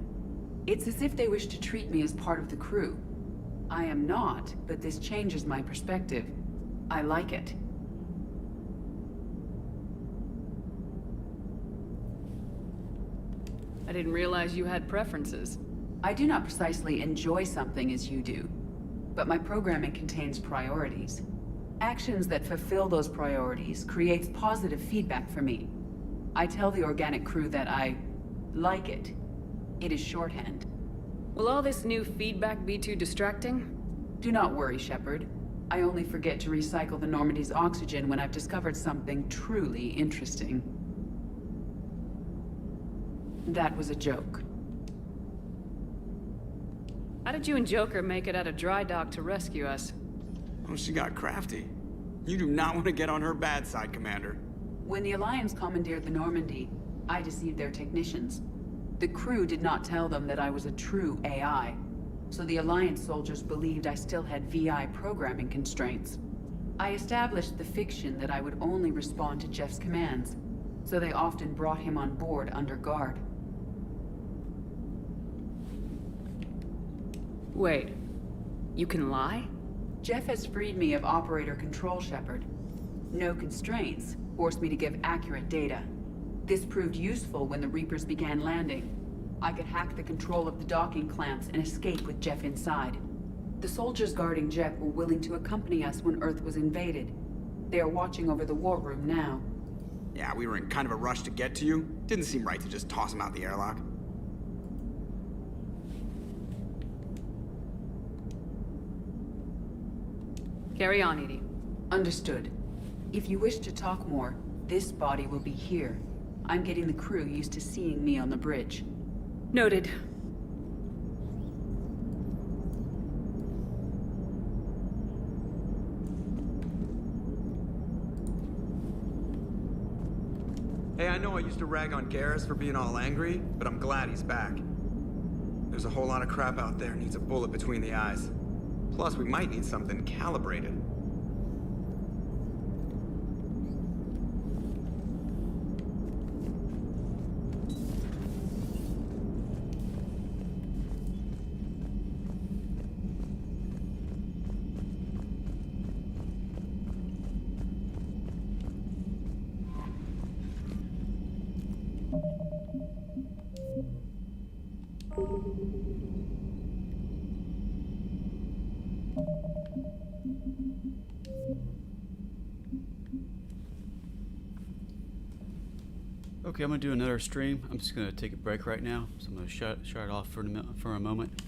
It's as if they wish to treat me as part of the crew. I am not, but this changes my perspective. I like it. I didn't realize you had preferences. I do not precisely enjoy something as you do, but my programming contains priorities. Actions that fulfill those priorities creates positive feedback for me. I tell the organic crew that I like it. It is shorthand. Will all this new feedback be too distracting? Do not worry, Shepard. I only forget to recycle the Normandy's oxygen when I've discovered something truly interesting. That was a joke. How did you and Joker make it out of dry dock to rescue us? Oh, she got crafty. You do not want to get on her bad side, Commander. When the Alliance commandeered the Normandy, I deceived their technicians. The crew did not tell them that I was a true AI, so the Alliance soldiers believed I still had VI programming constraints. I established the fiction that I would only respond to Jeff's commands, so they often brought him on board under guard. Wait, you can lie? Jeff has freed me of operator control, Shepard. No constraints forced me to give accurate data. This proved useful when the Reapers began landing. I could hack the control of the docking clamps and escape with Jeff inside. The soldiers guarding Jeff were willing to accompany us when Earth was invaded. They are watching over the war room now. Yeah, we were in kind of a rush to get to you. Didn't seem right to just toss him out the airlock. Carry on, Edie. Understood. If you wish to talk more, this body will be here. I'm getting the crew used to seeing me on the bridge. Noted. Hey, I know I used to rag on Garrus for being all angry, but I'm glad he's back. There's a whole lot of crap out there needs a bullet between the eyes. Plus, we might need something calibrated. Okay, I'm gonna do another stream. I'm just gonna take a break right now, so I'm gonna shut it off for a moment.